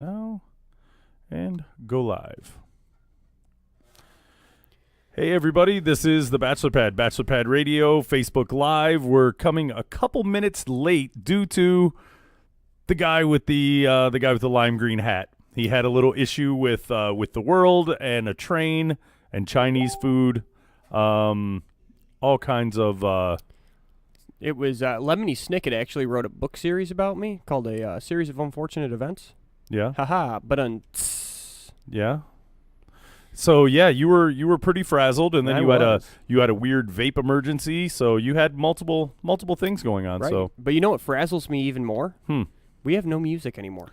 Now and go live. Hey everybody, this is the Bachelor Pad Radio, Facebook Live. We're coming a couple minutes late due to the guy with the lime green hat. He had a little issue with the world and a train and Chinese food, all kinds of. It was Lemony Snicket actually wrote a book series about me called A Series of Unfortunate Events. Yeah. Haha, but Yeah. So yeah, you were pretty frazzled, and then I you had a weird vape emergency. So you had multiple things going on. right. So But you know what frazzles me even more? We have no music anymore.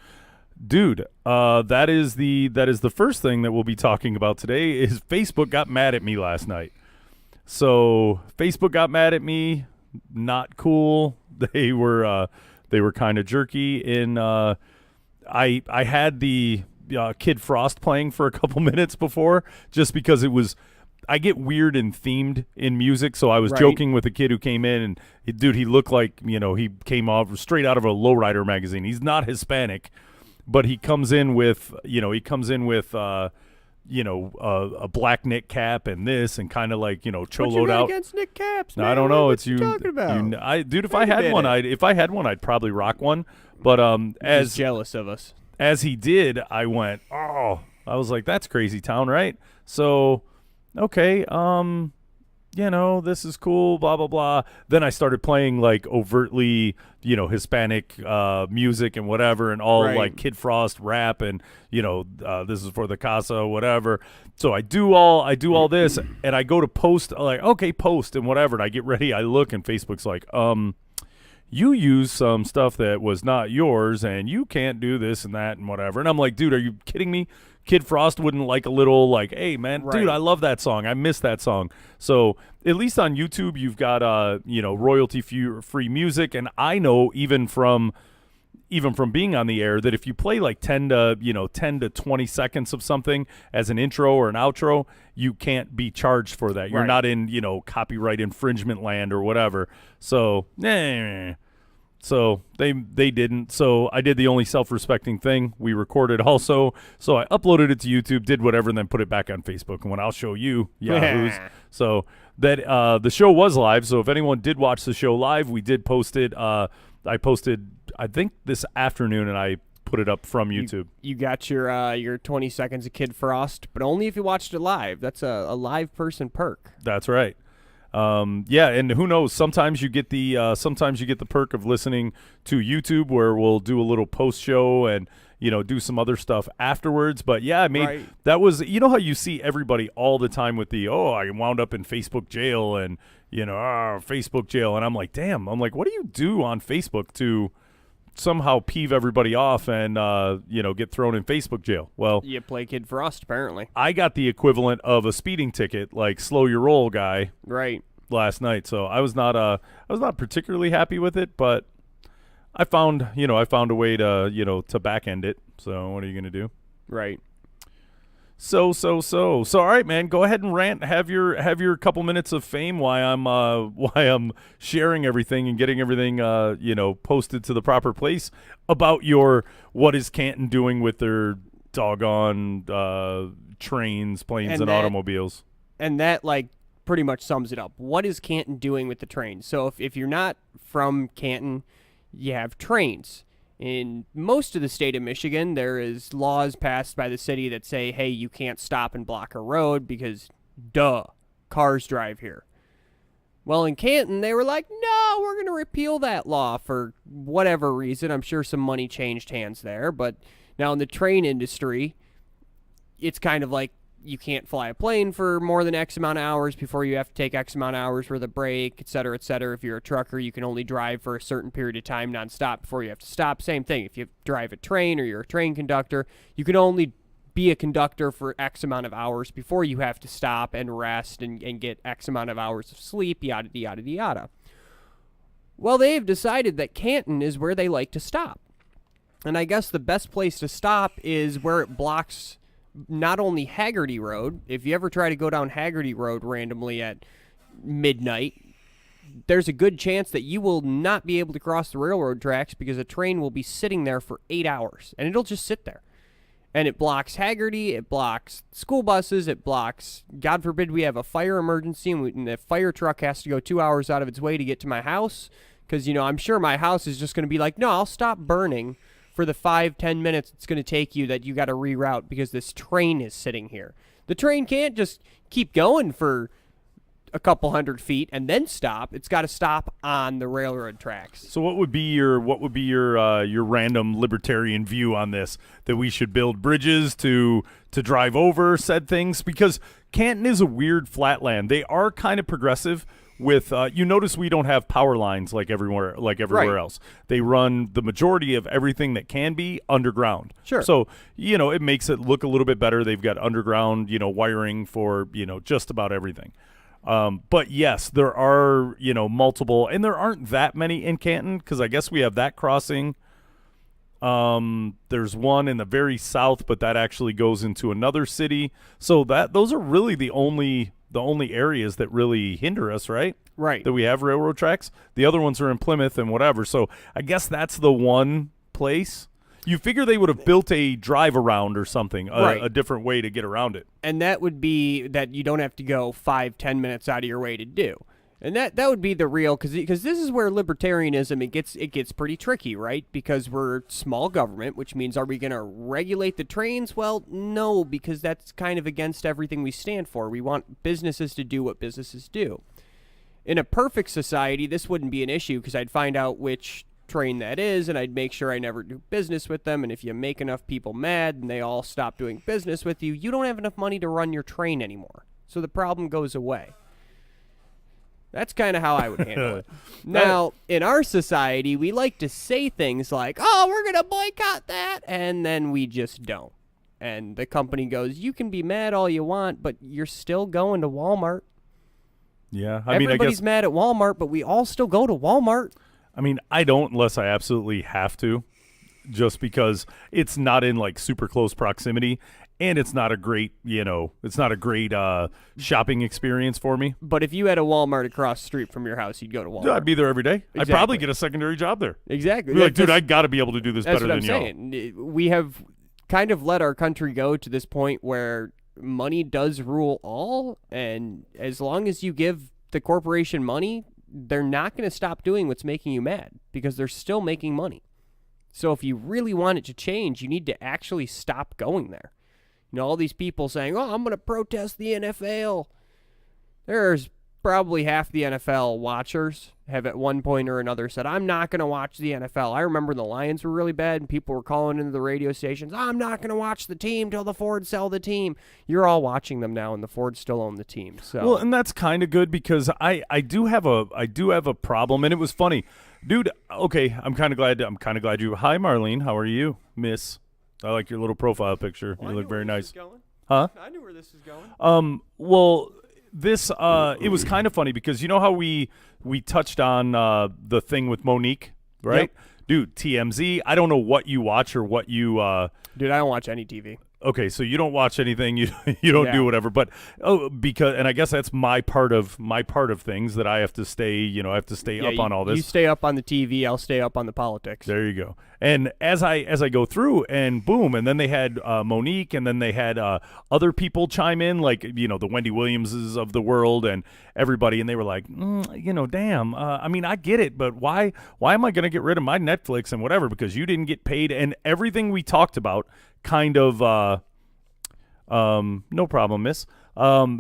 dude, that is the first thing that we'll be talking about today. Is Facebook got mad at me last night. So Facebook got mad at me. Not cool. They were kind of jerky. I had the Kid Frost playing for a couple minutes before, just because I get weird and themed in music. So I was Right. joking with a kid who came in, and he looked like, he came off straight out of a lowrider magazine. He's not Hispanic, but he comes in with, a black knit cap and this, and kind of like, What you choloed got out. against Nick Caps? No, Man? I don't know. What It's you talking about? dude. If Wait I a had one, minute. I'd probably rock one. But He's as jealous of us. as he did, I went, oh, I was like, that's crazy town, right? So, okay, this is cool, blah blah blah. Then I started playing like overtly, Hispanic music and whatever, and all Right. like Kid Frost rap, and this is for the casa, whatever. So I do all this, and I go to post, like, okay, post and whatever, and I get ready, I look, and Facebook's like, you use some stuff that was not yours, and you can't do this and that and whatever. And I'm like, dude, are you kidding me? Kid Frost wouldn't like a little, like, hey, man, Right. dude, I love that song. I miss that song. So at least on YouTube, you've got, royalty-free music. And I know even from being on the air that if you play like 10 to 20 seconds of something as an intro or an outro, you can't be charged for that. You're Right. not in, copyright infringement land or whatever. So, So they didn't. So I did the only self-respecting thing. We recorded also. So I uploaded it to YouTube, did whatever, and then put it back on Facebook. And when I'll show you, yahoos. So that the show was live. So if anyone did watch the show live, we did post it. I posted, I think, this afternoon, and I put it up from YouTube. You got your 20 seconds of Kid Frost, but only if you watched it live. That's a live person perk. That's right. Yeah, and who knows? Sometimes you get the perk of listening to YouTube, where we'll do a little post show and do some other stuff afterwards. But yeah, I mean, Right. that was, how you see everybody all the time with the, I wound up in Facebook jail, and Facebook jail, and I'm like, damn, what do you do on Facebook to somehow peeve everybody off and get thrown in Facebook jail? Well, You play Kid Frost, apparently. I got the equivalent of a speeding ticket, like slow your roll guy, Right. last night. So I was not particularly happy with it, but I found a way to to back end it. So what are you going to do? Right. So all right, man, go ahead and rant. Have your couple minutes of fame why I'm sharing everything and getting everything posted to the proper place about your what is Canton doing with their doggone trains, planes, and automobiles. And that, like, pretty much sums it up. What is Canton doing with the trains? So if you're not from Canton, you have trains. In most of the state of Michigan, there is laws passed by the city that say, hey, you can't stop and block a road because, cars drive here. Well, in Canton, they were like, no, we're going to repeal that law for whatever reason. I'm sure some money changed hands there. But now in the train industry, it's kind of like, you can't fly a plane for more than X amount of hours before you have to take X amount of hours for the break, et cetera, et cetera. If you're a trucker, you can only drive for a certain period of time nonstop before you have to stop. Same thing. If you drive a train or you're a train conductor, you can only be a conductor for X amount of hours before you have to stop and rest and get X amount of hours of sleep, yada, yada, yada. Well, they've decided that Canton is where they like to stop. And I guess the best place to stop is where it blocks not only Haggerty Road. If you ever try to go down Haggerty Road randomly at midnight, there's a good chance that you will not be able to cross the railroad tracks because a train will be sitting there for 8 hours, and it'll just sit there. And it blocks Haggerty, it blocks school buses, it blocks, God forbid we have a fire emergency and the fire truck has to go 2 hours out of its way to get to my house. Because, I'm sure my house is just going to be like, no, I'll stop burning for the 5-10 minutes it's going to take you that you got to reroute because this train is sitting here. The train can't just keep going for a couple hundred feet and then stop. It's got to stop on the railroad tracks. So what would be your random libertarian view on this? That we should build bridges to drive over said things? Because Canton is a weird flatland. They are kind of progressive with you notice we don't have power lines like everywhere Right. else. They run the majority of everything that can be underground. Sure. So, it makes it look a little bit better. They've got underground, wiring for, just about everything. But yes, there are, multiple, and there aren't that many in Canton because I guess we have that crossing. There's one in the very south, but that actually goes into another city. So those are really the only areas that really hinder us, right? Right. That we have railroad tracks. The other ones are in Plymouth and whatever. So I guess that's the one place. You figure they would have built a drive around or something, Right. a different way to get around it. And that would be that you don't have to go 5-10 minutes out of your way to do. And that would be the real, because this is where libertarianism, it gets pretty tricky, right? Because we're small government, which means are we going to regulate the trains? Well, no, because that's kind of against everything we stand for. We want businesses to do what businesses do. In a perfect society, this wouldn't be an issue because I'd find out which train that is, and I'd make sure I never do business with them. And if you make enough people mad and they all stop doing business with you, you don't have enough money to run your train anymore. So the problem goes away. That's kind of how I would handle it. Now, in our society, we like to say things like, oh, we're going to boycott that, and then we just don't. And the company goes, you can be mad all you want, but you're still going to Walmart. Yeah, Everybody's mad at Walmart, but we all still go to Walmart. I mean, I don't unless I absolutely have to, just because it's not in like super close proximity, and it's not a great, shopping experience for me. But if you had a Walmart across the street from your house, you'd go to Walmart. Yeah, I'd be there every day. I'd Exactly. probably get a secondary job there. Exactly. Be like, dude, I got to be able to do this That's better what than I'm y'all. saying. We have kind of let our country go to this point where money does rule all, and as long as you give the corporation money, they're not going to stop doing what's making you mad because they're still making money. So if you really want it to change, you need to actually stop going there. All these people saying, oh, I'm going to protest the NFL. There's probably half the NFL watchers have at one point or another said, I'm not going to watch the NFL. I remember the Lions were really bad and people were calling into the radio stations, I'm not going to watch the team till the Fords sell the team. You're all watching them now and the Fords still own the team. So Well, and that's kind of good because I do have a problem, and it was funny. Dude, okay, I'm kind of glad you. Hi Marlene, how are you, Miss? I like your little profile picture. You look very nice. Huh? I knew where this is going. Well, this it was kind of funny because you know how we touched on the thing with Monique, right? Yep. Dude, TMZ. I don't know what you watch or what you. Dude, I don't watch any TV. Okay, so you don't watch anything, you don't do whatever, but and I guess that's my part of things that I have to stay, up on all this. You stay up on the TV, I'll stay up on the politics. There you go. And as I go through, and boom, and then they had Monique, and then they had other people chime in, like the Wendy Williamses of the world, and everybody, and they were like, damn. I mean, I get it, but why am I going to get rid of my Netflix and whatever because you didn't get paid? And everything we talked about, kind of, no problem, miss. I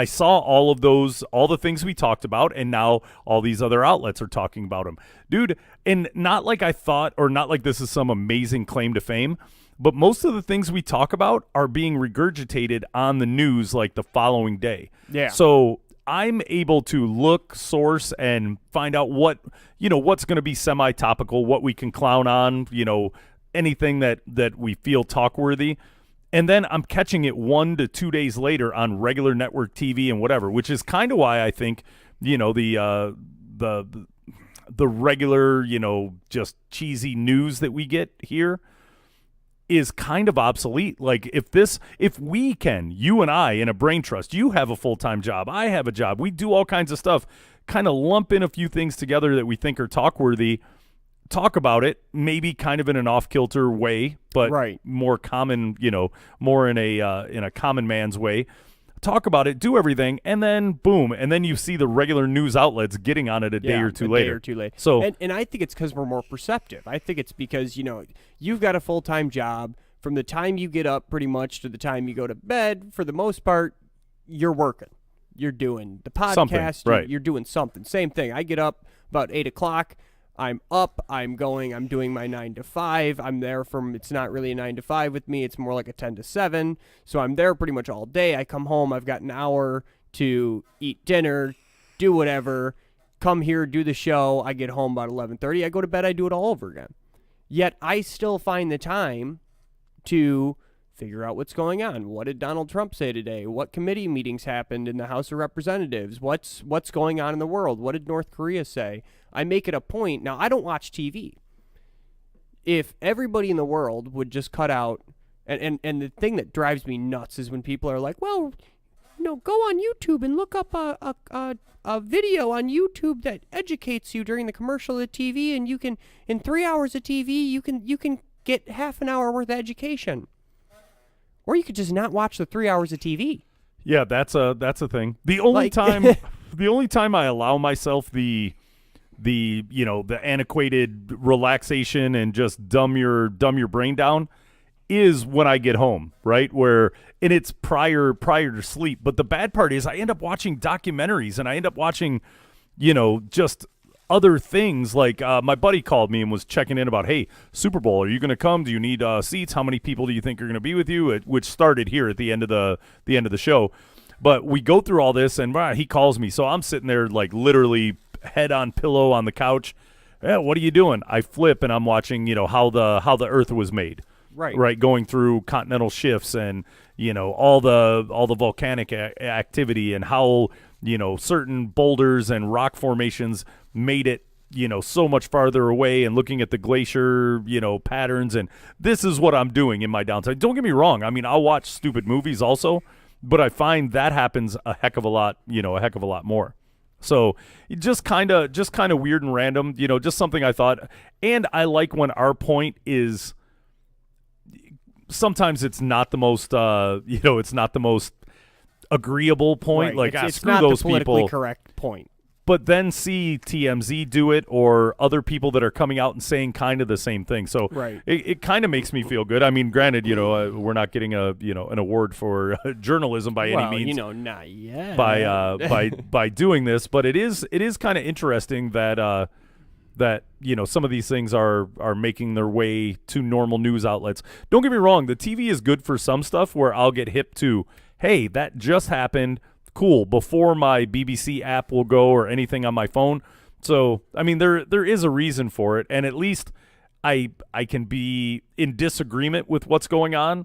saw all the things we talked about, and now all these other outlets are talking about them. Dude, and not like I thought, or not like this is some amazing claim to fame, but most of the things we talk about are being regurgitated on the news like the following day. Yeah. So I'm able to look, source, and find out what's going to be semi-topical, what we can clown on, anything that we feel talk-worthy. And then I'm catching it 1 to 2 days later on regular network TV and whatever, which is kind of why I think, the regular, just cheesy news that we get here is kind of obsolete. Like if we can, you and I in a brain trust, you have a full-time job, I have a job, we do all kinds of stuff, kind of lump in a few things together that we think are talk-worthy talk about it, maybe kind of in an off-kilter way, but Right. more common, more in a common man's way. Talk about it, do everything, and then boom, and then you see the regular news outlets getting on it a day or two later. Day or two later. So, and I think it's because we're more perceptive. I think it's because you've got a full-time job. From the time you get up, pretty much, to the time you go to bed, for the most part, you're working. You're doing the podcast. Right. You're doing something. Same thing. I get up about 8 o'clock. I'm up. I'm doing my 9 to 5. I'm there it's not really a 9 to 5 with me. It's more like a 10 to 7. So I'm there pretty much all day. I come home. I've got an hour to eat dinner, do whatever, come here, do the show. I get home about 11:30. I go to bed. I do it all over again. Yet I still find the time to figure out what's going on. What did Donald Trump say today? What committee meetings happened in the House of Representatives? What's going on in the world? What did North Korea say? I make it a point. Now, I don't watch TV. If everybody in the world would just cut out, and the thing that drives me nuts is when people are like, well, go on YouTube and look up a video on YouTube that educates you during the commercial of the TV, and you can, in 3 hours of TV, you can get half an hour worth of education. Or you could just not watch the 3 hours of TV. yeah, that's a thing. The only time I allow myself the antiquated relaxation and just dumb your brain down is when I get home, right? And it's prior to sleep. But the bad part is I end up watching documentaries, and I end up watching, just other things. Like my buddy called me and was checking in about, hey, Super Bowl, are you going to come? Do you need seats? How many people do you think are going to be with you? Which started here at the end of the show. But we go through all this, and he calls me. So I'm sitting there like literally head on pillow on the couch. Yeah, what are you doing? I flip and I'm watching, how the Earth was made. Right. Going through continental shifts and, all the volcanic activity and how, certain boulders and rock formations made it, so much farther away, and looking at the glacier, patterns. And this is what I'm doing in my downtime. Don't get me wrong. I mean, I'll watch stupid movies also, but I find that happens a heck of a lot more. So just kind of weird and random, just something I thought. And I like when our point is, sometimes it's not the most, it's not the most agreeable point. Right. Like, it's screw not those the politically people. correct point. But then see TMZ do it, or other people that are coming out and saying kind of the same thing. So Right. it kind of makes me feel good. I mean, granted, we're not getting an award for journalism by any means. Not yet. By doing this, but it is kind of interesting that some of these things are making their way to normal news outlets. Don't get me wrong, the TV is good for some stuff where I'll get hip to, hey, that just happened. Cool. Before my BBC app will go or anything on my phone. So, I mean, there is a reason for it, and at least I can be in disagreement with what's going on,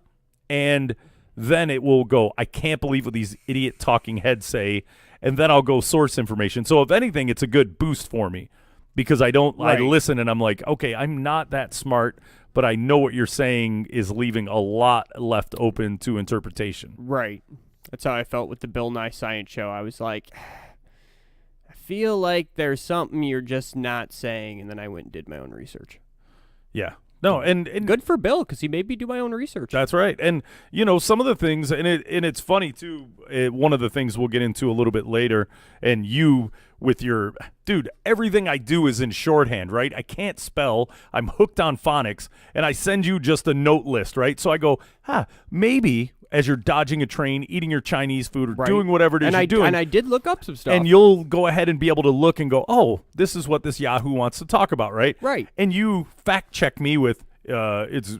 and then it will go, I can't believe what these idiot talking heads say, and then I'll go source information. So, if anything, it's a good boost for me, because I listen and I'm like, okay, I'm not that smart, but I know what you're saying is leaving a lot left open to interpretation. Right. That's how I felt with the Bill Nye Science Show. I was like, I feel like there's something you're just not saying, and then I went and did my own research. Yeah. No, and good for Bill, because he made me do my own research. That's right. And some of the things, and it's funny too. One of the things we'll get into a little bit later, and you with your dude, everything I do is in shorthand, right? I can't spell. I'm hooked on phonics, and I send you just a note list, right? So I go, maybe as you're dodging a train, eating your Chinese food, or doing whatever it is you're doing. And I did look up some stuff. And you'll go ahead and be able to look and go, oh, this is what this Yahoo wants to talk about, right? Right. And you fact check me with, it's,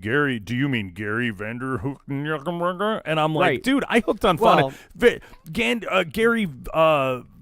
Gary, do you mean Gary Vanderhook? And I'm like, dude, I hooked on phonics. Gary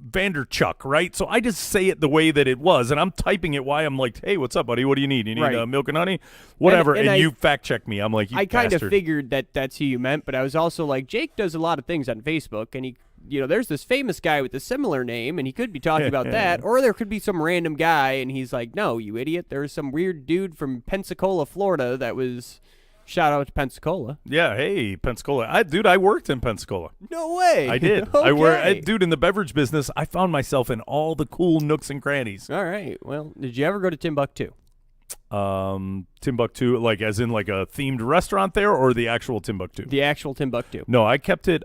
Vanderchuck, right? So I just say it the way that it was, and I'm typing it while I'm like, hey, what's up, buddy? What do you need? You need milk and honey? Whatever. And you fact check me. I'm like, you I kind bastard. of figured that that's who you meant, but I was also like, Jake does a lot of things on Facebook, and he, there's this famous guy with a similar name, and he could be talking about that, or there could be some random guy, and he's like, no, you idiot. There's some weird dude from Pensacola, Florida that was Shout out to Pensacola. Yeah, hey, Pensacola. Dude, I worked in Pensacola. No way. I did. Okay. Dude, in the beverage business, I found myself in all the cool nooks and crannies. All right. Well, did you ever go to Timbuktu? Timbuktu, like as in like a themed restaurant there, or the actual Timbuktu? The actual Timbuktu. No, I kept it.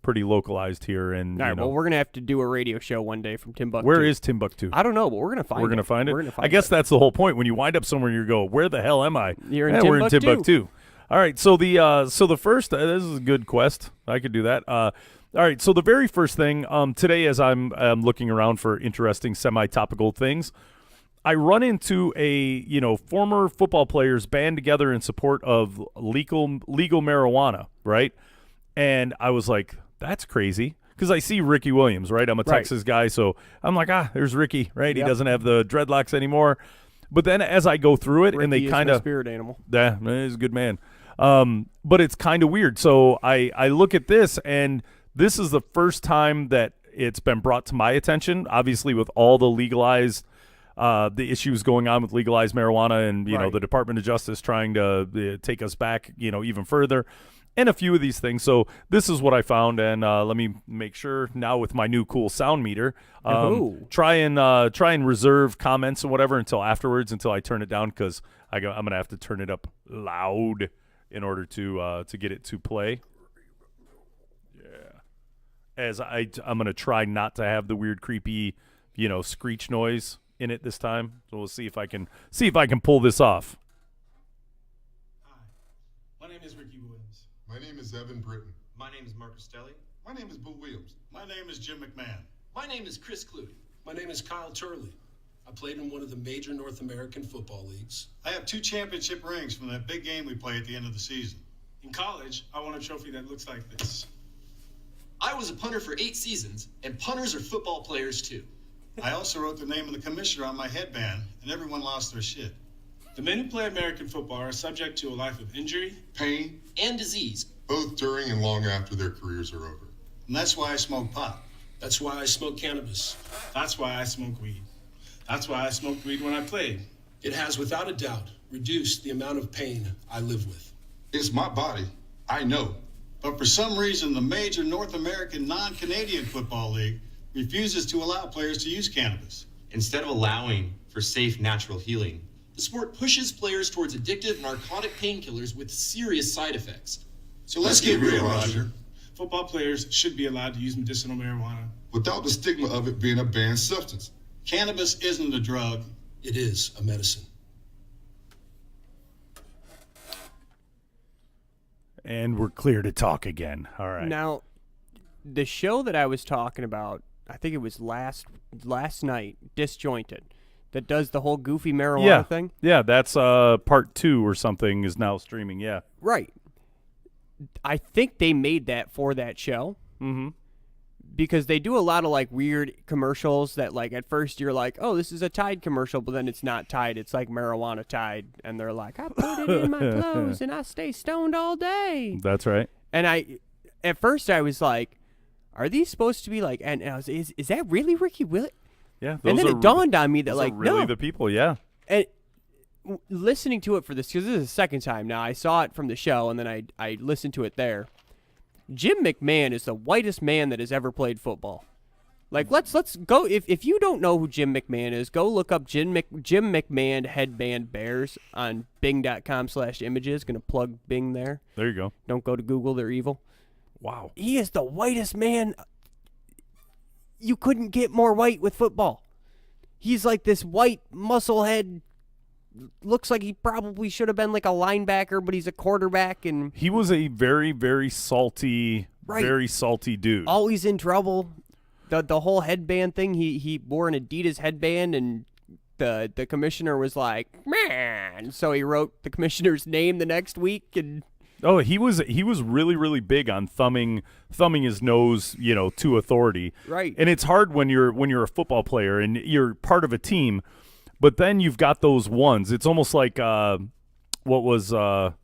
Pretty localized here. And All right. Well, we're gonna have to do a radio show one day from Timbuktu. where is Timbuktu? I don't know, but we're gonna find it. We're gonna find it. We're gonna find I guess it. that's the whole point. When you wind up somewhere, you go, "Where the hell am I?" You're in We're in Timbuktu. Timbuktu. All right. So the first. This is a good quest. I could do that. All right. So the very first thing today, as I'm looking around for interesting semi-topical things, I run into a former football players band together in support of legal marijuana, right? And I was like, that's crazy. Because I see Ricky Williams, right? I'm a Texas guy, so I'm like, there's Ricky, right? He doesn't have the dreadlocks anymore. But then as I go through it, Ricky and they kind is my of spirit animal. yeah, he's a good man. But it's kind of weird. So I look at this, and this is the first time that it's been brought to my attention. Obviously, with all the legalized, the issues going on with legalized marijuana, and the Department of Justice trying to take us back, even further. And a few of these things. So this is what I found, and let me make sure now with my new cool sound meter. Try and reserve comments and whatever until afterwards, until I turn it down, because I'm gonna have to turn it up loud in order to get it to play. Yeah, as I'm gonna try not to have the weird, creepy, screech noise in it this time. So we'll see if I can pull this off. Hi, my name is Ricky Williams. My name is Evan Britton. My name is Mark Costelli. My name is Boo Williams. My name is Jim McMahon. My name is Chris Clute. My name is Kyle Turley. I played in one of the major North American football leagues. I have 2 championship rings from that big game we play at the end of the season. In college, I won a trophy that looks like this. I was a punter for 8 seasons, and punters are football players too. I also wrote the name of the commissioner on my headband, and everyone lost their shit. The men who play American football are subject to a life of injury, Pain, And disease. both during and long after their careers are over. and that's why I smoke pot. That's why I smoke cannabis. That's why I smoke weed. That's why I smoked weed when I played. It has, without a doubt, reduced the amount of pain I live with. It's my body. I know. But for some reason, the major North American non-Canadian football league refuses to allow players to use cannabis. Instead of allowing for safe, natural healing, the sport pushes players towards addictive narcotic painkillers with serious side effects. So let's get real, Roger. Football players should be allowed to use medicinal marijuana. Without the stigma of it being a banned substance. Cannabis isn't a drug. It is a medicine. And we're clear to talk again. All right. Now, the show that I was talking about, I think it was last night, Disjointed, that does the whole goofy marijuana thing. Yeah, that's part 2 or something is now streaming. Yeah. Right. I think they made that for that show. Mm-hmm. Because they do a lot of like weird commercials that like at first you're like, oh, this is a Tide commercial, but then it's not Tide, it's like marijuana Tide, and they're like, I put it in my clothes and I stay stoned all day. That's right. And at first I was like, are these supposed to be like? And I was, is that really Ricky Williams? Yeah. And then it dawned on me that those like are really no. the people. Yeah. And listening to it for this, because this is the second time now. I saw it from the show, and then I listened to it there. Jim McMahon is the whitest man that has ever played football. Like, let's go. If you don't know who Jim McMahon is, go look up Jim McMahon headband bears on bing.com/images. Gonna plug Bing there. There you go. Don't go to Google, they're evil. Wow. He is the whitest man. You couldn't get more white with football. He's like this white muscle head. Looks like he probably should have been like a linebacker, but he's a quarterback, and He was a very, very salty, very salty dude. always in trouble. The whole headband thing, he wore an Adidas headband, and the commissioner was like, man. So he wrote the commissioner's name the next week, and Oh, he was really, really big on thumbing his nose, to authority. Right. And it's hard when you're a football player and you're part of a team, but then you've got those ones. It's almost like what was not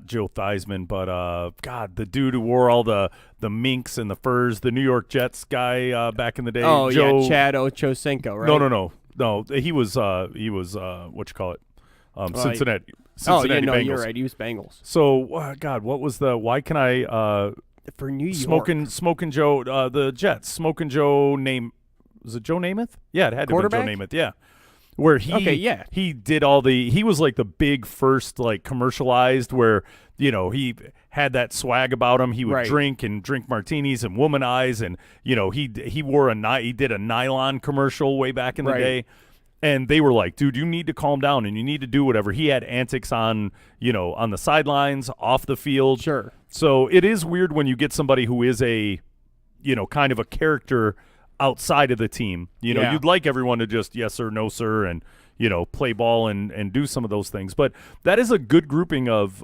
Joe Theismann, but God, the dude who wore all the minks and the furs, the New York Jets guy back in the day. oh Joe, yeah, Chad Ochocinco, right? No. He was what you call it? Cincinnati Oh, yeah, no, Bengals. you're right. He was Bengals. So, God, what was the? Why can I? For New York. Smoking Joe, the Jets. Smoking Joe name. Was it Joe Namath? Yeah, it had to be Joe Namath. Yeah, where he did all the. He was like the big first like commercialized where he had that swag about him. He would drink martinis and womanize, and he did a nylon commercial way back in the day. And they were like, dude, you need to calm down and you need to do whatever. He had antics on the sidelines, off the field. Sure. So it is weird when you get somebody who is a, kind of a character outside of the team. You'd like everyone to just yes sir, no sir, and, play ball and do some of those things. But that is a good grouping of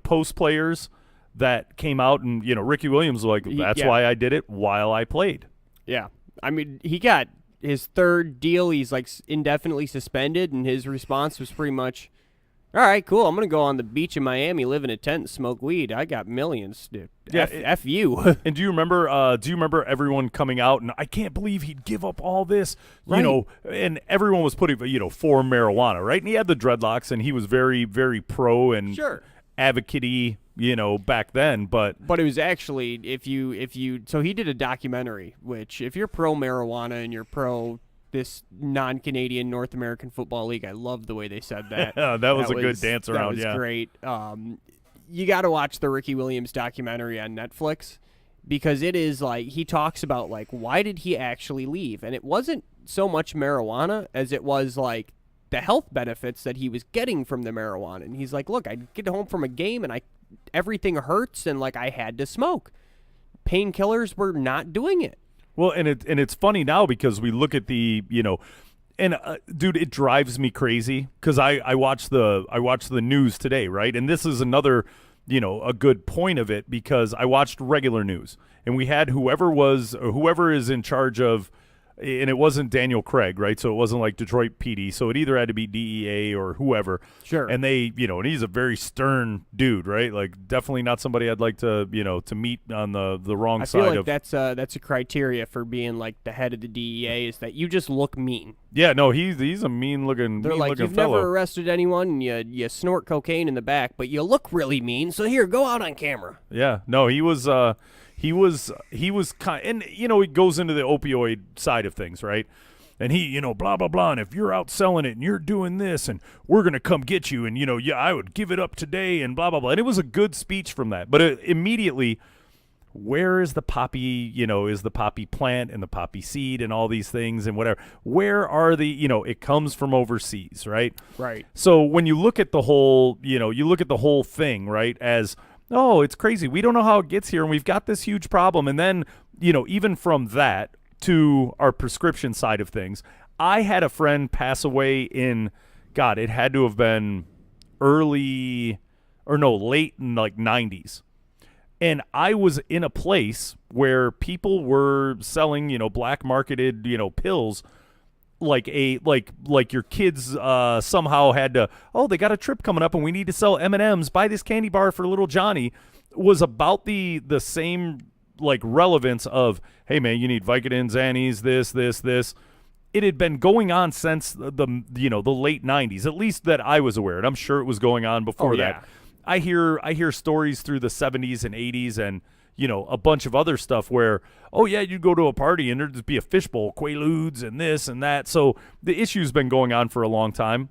post players that came out and, Ricky Williams was like, that's why I did it while I played. Yeah. I mean, he got his third deal. He's like indefinitely suspended, and his response was pretty much, all right, cool. I'm going to go on the beach in Miami, live in a tent, and smoke weed. I got millions, dude. Yeah, F you. And do you remember everyone coming out and I can't believe he'd give up all this, and everyone was putting, for marijuana, right? And he had the dreadlocks and he was very, very pro and advocate-y, back then, but it was actually so he did a documentary, which if you're pro marijuana and you're pro this non-Canadian North American Football League, I love the way they said that. that was a good dance around. That was great. You got to watch the Ricky Williams documentary on Netflix, because it is like he talks about like why did he actually leave, and it wasn't so much marijuana as it was like the health benefits that he was getting from the marijuana. And he's like, look, I'd get home from a game and everything hurts, and like I had to smoke. Painkillers were not doing it. Well, and it's funny now because we look at the dude, it drives me crazy because I watch the news today, right? And this is another a good point of it, because I watched regular news and we had whoever is in charge of. And it wasn't Daniel Craig, right? So it wasn't like Detroit PD. So it either had to be DEA or whoever. Sure. And they, and he's a very stern dude, right? Like definitely not somebody I'd like to, to meet on the wrong side of. I feel like that's a criteria for being like the head of the DEA, is that you just look mean. Yeah, no, he's a mean looking. They're like, you've fellow. never arrested anyone, and you snort cocaine in the back, but you look really mean. So here, go out on camera. Yeah, no, he was kind, and it goes into the opioid side of things, right? And he, blah blah blah. And if you're out selling it and you're doing this, and we're gonna come get you, and I would give it up today, and blah blah blah. And it was a good speech from that, but immediately, where is the poppy? Is the poppy plant and the poppy seed and all these things and whatever? Where are the? It comes from overseas, right? Right. So when you look at the whole, you look at the whole thing, right, as oh, it's crazy. We don't know how it gets here, and we've got this huge problem. And then, even from that to our prescription side of things, I had a friend pass away in, God, it had to have been late in like 90s. And I was in a place where people were selling, black marketed, pills. Like your kids somehow had to, they got a trip coming up and we need to sell M&Ms, buy this candy bar for little Johnny, was about the same like relevance of, hey man, you need Vicodin, Xannies, this. It had been going on since the late 90s, at least that I was aware, and I'm sure it was going on before that. I hear stories through the 70s and 80s and a bunch of other stuff where, oh yeah, you'd go to a party and there'd just be a fishbowl, Quaaludes and this and that. So the issue's been going on for a long time.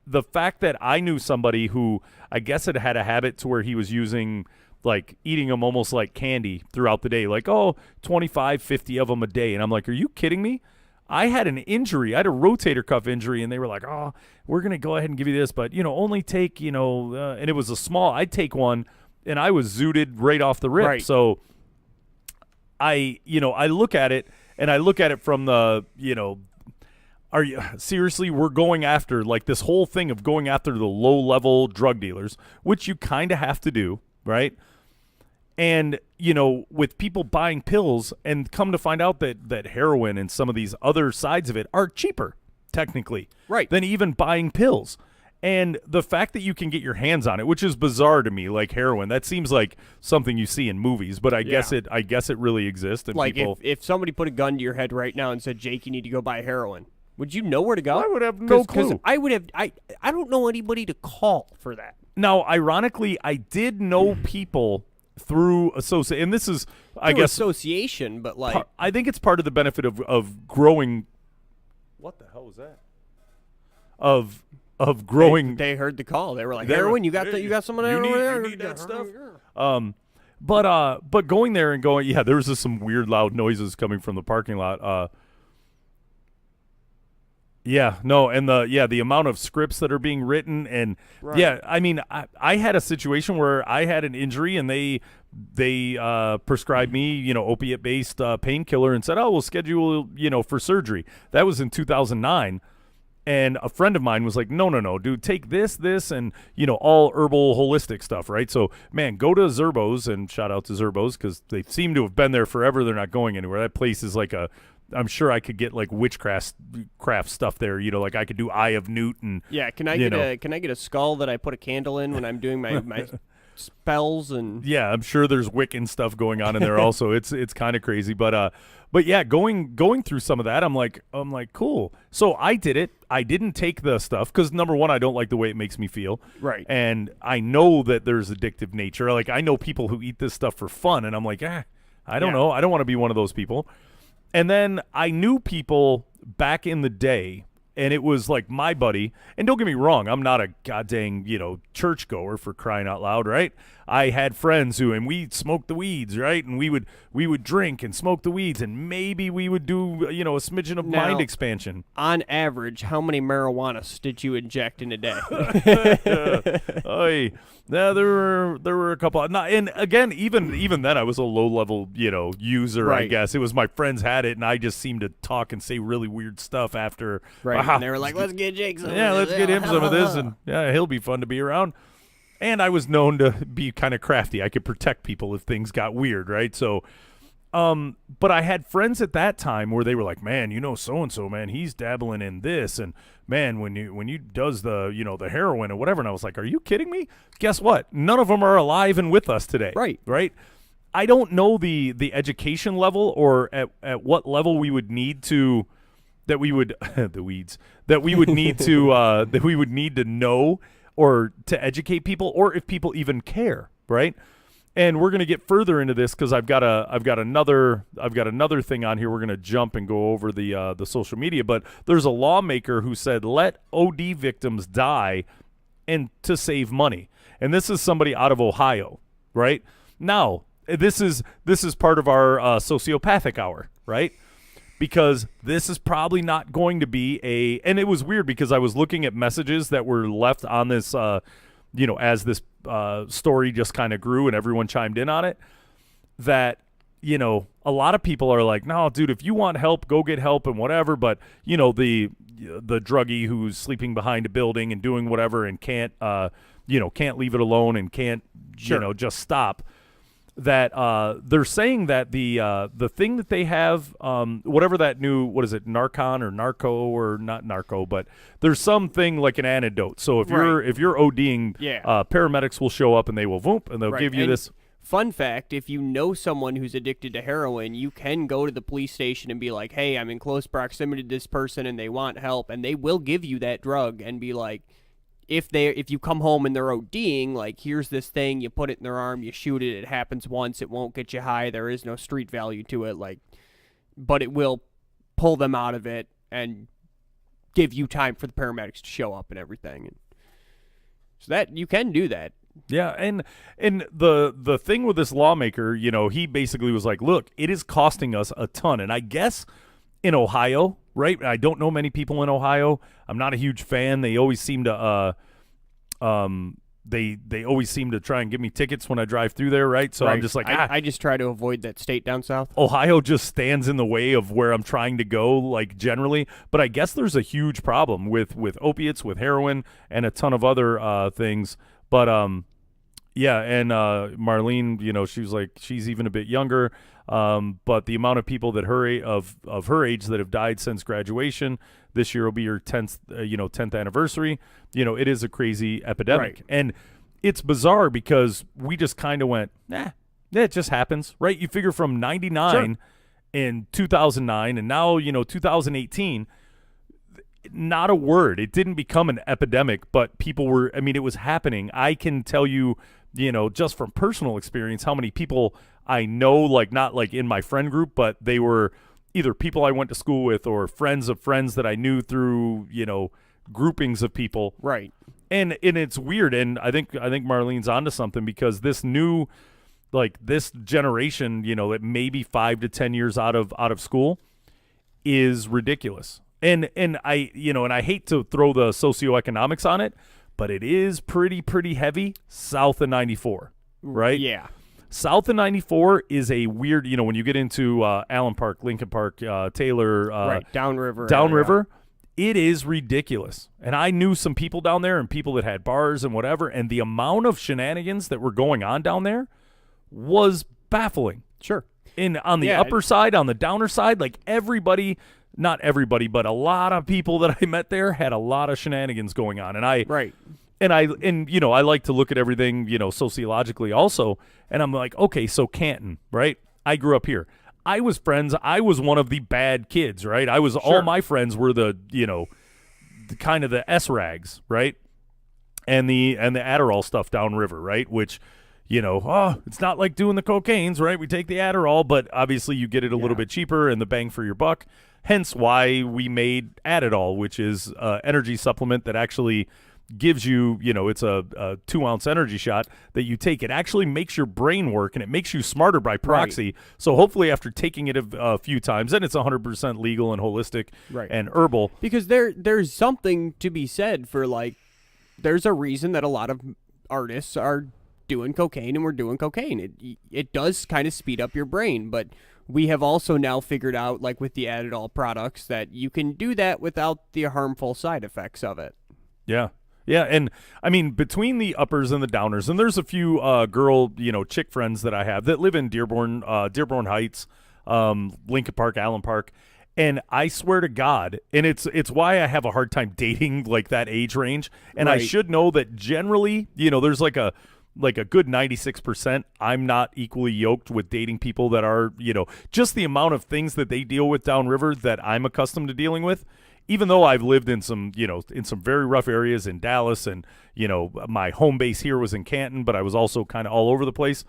The fact that I knew somebody who I guess had a habit to where he was using, like eating them almost like candy throughout the day, like, 25, 50 of them a day. And I'm like, are you kidding me? I had an injury. I had a rotator cuff injury, and they were like, we're going to go ahead and give you this, but, only take, and it was a small, I'd take one. And I was zooted right off the rip. Right. So I look at it, and I look at it from the, are you seriously, we're going after like this whole thing of going after the low level drug dealers, which you kind of have to do, right? And, with people buying pills, and come to find out that heroin and some of these other sides of it are cheaper, technically, right, than even buying pills. And the fact that you can get your hands on it, which is bizarre to me, like heroin, that seems like something you see in movies, but I guess it really exists. And like people, if somebody put a gun to your head right now and said, Jake, you need to go buy heroin, Would you know where to go? I would have no clue. I would have. I don't know anybody to call for that. Now, ironically, I did know people through association, and this is, I guess, association, but like, I think it's part of the benefit of growing. What the hell was that? Of growing. They heard the call. They were like, They were- heroin. You got someone over there. You need that stuff. But going there and going, yeah, there was just some weird loud noises coming from the parking lot. Yeah, no, and the amount of scripts that are being written, and yeah, I mean, I had a situation where I had an injury and they prescribed me, opiate based painkiller and said, oh, we'll schedule, for surgery. That was in 2009. And a friend of mine was like, no, dude, take this, and, all herbal, holistic stuff, right? So, man, go to Zerbo's, and shout out to Zerbo's because they seem to have been there forever. They're not going anywhere. That place is like I'm sure I could get like witchcraft stuff there. Like I could do Eye of Newt and can I get a skull that I put a candle in when I'm doing my spells and yeah, I'm sure there's Wiccan stuff going on in there also. It's kind of crazy, but yeah, going through some of that, I'm like cool. So I did it. I didn't take the stuff because number one, I don't like the way it makes me feel. Right. And I know that there's addictive nature. Like I know people who eat this stuff for fun, and I'm like, I don't know. I don't want to be one of those people. And then I knew people back in the day, and it was like my buddy. And don't get me wrong, I'm not a goddamn, churchgoer for crying out loud, right? I had friends and we smoked the weeds, right? And we would drink and smoke the weeds, and maybe we would do, a smidgen of mind expansion. On average, how many marijuanas did you inject in a day? Yeah, there were a couple. And again, even then, I was a low level, user. Right. I guess it was my friends had it, and I just seemed to talk and say really weird stuff after. Right. And they were like, "Let's get Jake some." Yeah, let's get him some of this, and yeah, he'll be fun to be around. And I was known to be kind of crafty. I could protect people if things got weird, right? So, but I had friends at that time where they were like, man, so and so, man, he's dabbling in this, and man, when you does the the heroin or whatever, and I was like, are you kidding me? Guess what? None of them are alive and with us today. Right. I don't know the education level or at what level we would need to that we would need to know or to educate people, or if people even care, right? And we're going to get further into this because I've got another thing on here. We're going to jump and go over the social media, but there's a lawmaker who said let OD victims die and to save money. And this is somebody out of Ohio, right? Now, this is part of our sociopathic hour, right? Because this is probably not going to be and it was weird because I was looking at messages that were left on this, as this story just kind of grew and everyone chimed in on it, that, a lot of people are like, no, dude, if you want help, go get help and whatever. But, the druggie who's sleeping behind a building and doing whatever and can't leave it alone and can't, just stop. That they're saying that the thing that they have, whatever that new, what is it, Narcan or narco or not narco, but there's something like an antidote. So if you're ODing, paramedics will show up and they will and they'll give you this. Fun fact, if you know someone who's addicted to heroin, you can go to the police station and be like, hey, I'm in close proximity to this person and they want help, and they will give you that drug and be like, if you come home and they're ODing, like, here's this thing, you put it in their arm, you shoot it happens once, it won't get you high, there is no street value to it, like, but it will pull them out of it and give you time for the paramedics to show up and everything. And so that you can do that. Yeah, and the thing with this lawmaker, he basically was like, look, it is costing us a ton. And I guess in Ohio, right? I don't know many people in Ohio. I'm not a huge fan. They always seem to they always seem to try and give me tickets when I drive through there, right? So I'm just like, I just try to avoid that state down south. Ohio just stands in the way of where I'm trying to go, like, generally. But I guess there's a huge problem with opiates, with heroin, and a ton of other things. But yeah, and Marlene, she was like, she's even a bit younger. But the amount of people that of her age that have died since graduation, this year will be her 10th anniversary. It is a crazy epidemic. Right. And it's bizarre because we just kind of went, it just happens, right? You figure from 99 in 2009 and now, 2018, not a word. It didn't become an epidemic, but people were, I mean, it was happening. I can tell you, just from personal experience, how many people I know, like not like in my friend group, but they were either people I went to school with or friends of friends that I knew through, groupings of people. Right. And it's weird. And I think Marlene's onto something, because this new, like this generation, that maybe 5 to 10 years out of school is ridiculous. And I hate to throw the socioeconomics on it, but it is pretty heavy south of 94, right? Yeah. South of 94 is a weird, when you get into Allen Park, Lincoln Park, Taylor, right, downriver. Downriver, it is ridiculous. And I knew some people down there and people that had bars and whatever, and the amount of shenanigans that were going on down there was baffling. Sure. On the upper side, on the downer side, like everybody, not everybody, but a lot of people that I met there had a lot of shenanigans going on. And I like to look at everything, sociologically also. And I'm like, okay, so Canton, right? I grew up here. I was one of the bad kids, right? All my friends were the kind of the S-rags, right? And the Adderall stuff downriver, right? Which, it's not like doing the cocaines, right? We take the Adderall, but obviously you get it a little bit cheaper and the bang for your buck. Hence why we made Adderall, which is an energy supplement that actually gives you, it's a 2-ounce energy shot that you take. It actually makes your brain work, and it makes you smarter by proxy. Right. So hopefully after taking it a few times, then it's 100% legal and holistic and herbal. Because there's something to be said for, like, there's a reason that a lot of artists are doing cocaine, and we're doing cocaine. It does kind of speed up your brain, but we have also now figured out, like with the Adderall products, that you can do that without the harmful side effects of it. Yeah. Yeah, and I mean, between the uppers and the downers, and there's a few chick friends that I have that live in Dearborn Heights, Lincoln Park, Allen Park, and I swear to God, and it's why I have a hard time dating like that age range, and I should know that generally, there's like a good 96%, I'm not equally yoked with dating people that are, just the amount of things that they deal with downriver that I'm accustomed to dealing with. Even though I've lived in some very rough areas in Dallas, and, my home base here was in Canton, but I was also kind of all over the place,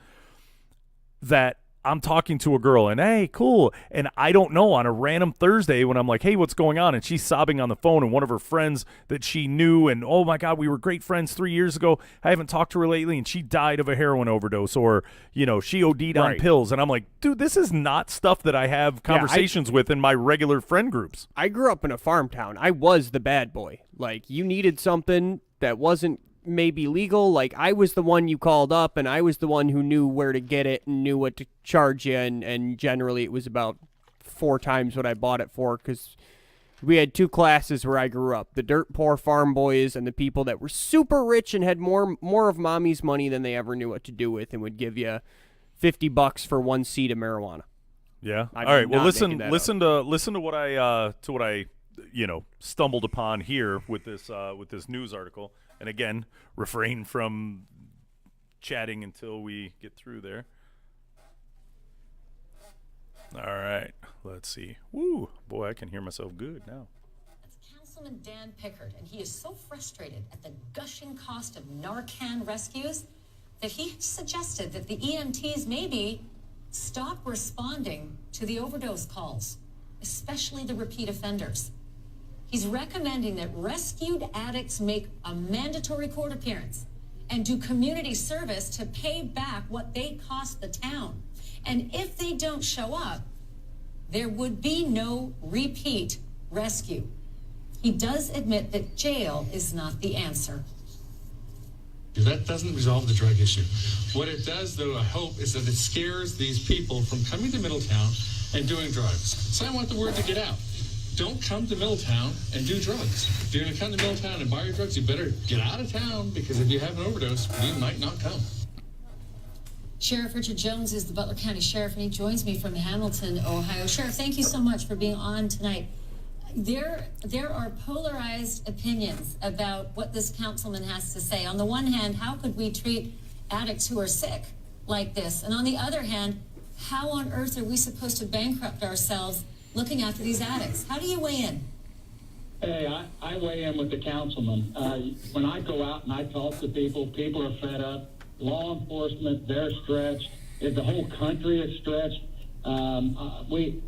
that I'm talking to a girl and, hey, cool. And I don't know, on a random Thursday when I'm like, hey, what's going on? And she's sobbing on the phone, and one of her friends that she knew, and oh my God, we were great friends 3 years ago. I haven't talked to her lately, and she died of a heroin overdose, or, she OD'd on pills. And I'm like, dude, this is not stuff that I have conversations with in my regular friend groups. I grew up in a farm town. I was the bad boy. Like, you needed something that wasn't maybe legal, like I was the one you called up, and I was the one who knew where to get it and knew what to charge you, and generally it was about 4 times what I bought it for, because we had 2 classes where I grew up: the dirt poor farm boys and the people that were super rich and had more of mommy's money than they ever knew what to do with, and would give you $50 for 1 seed of marijuana. Yeah. All right. Well, listen to what I stumbled upon here with this news article. And again, refrain from chatting until we get through there. All right, let's see. Woo, boy, I can hear myself good now. That's Councilman Dan Pickard, and he is so frustrated at the gushing cost of Narcan rescues that he suggested that the EMTs maybe stop responding to the overdose calls, especially the repeat offenders. He's recommending that rescued addicts make a mandatory court appearance and do community service to pay back what they cost the town. And if they don't show up, there would be no repeat rescue. He does admit that jail is not the answer. That doesn't resolve the drug issue. What it does, though, I hope, is that it scares these people from coming to Middletown and doing drugs. So I want the word to get out. Don't come to Middletown and do drugs. If you're going to come to Middletown and buy your drugs, you better get out of town, because if you have an overdose, you might not come. Sheriff Richard Jones is the Butler County Sheriff, and he joins me from Hamilton, Ohio. Sheriff, thank you so much for being on tonight. There are polarized opinions about what this councilman has to say. On the one hand, how could we treat addicts who are sick like this? And on the other hand, how on earth are we supposed to bankrupt ourselves looking after these addicts? How do you weigh in? Hey, I weigh in with the councilman. When I go out and I talk to people, people are fed up. Law enforcement, they're stretched. The whole country is stretched. The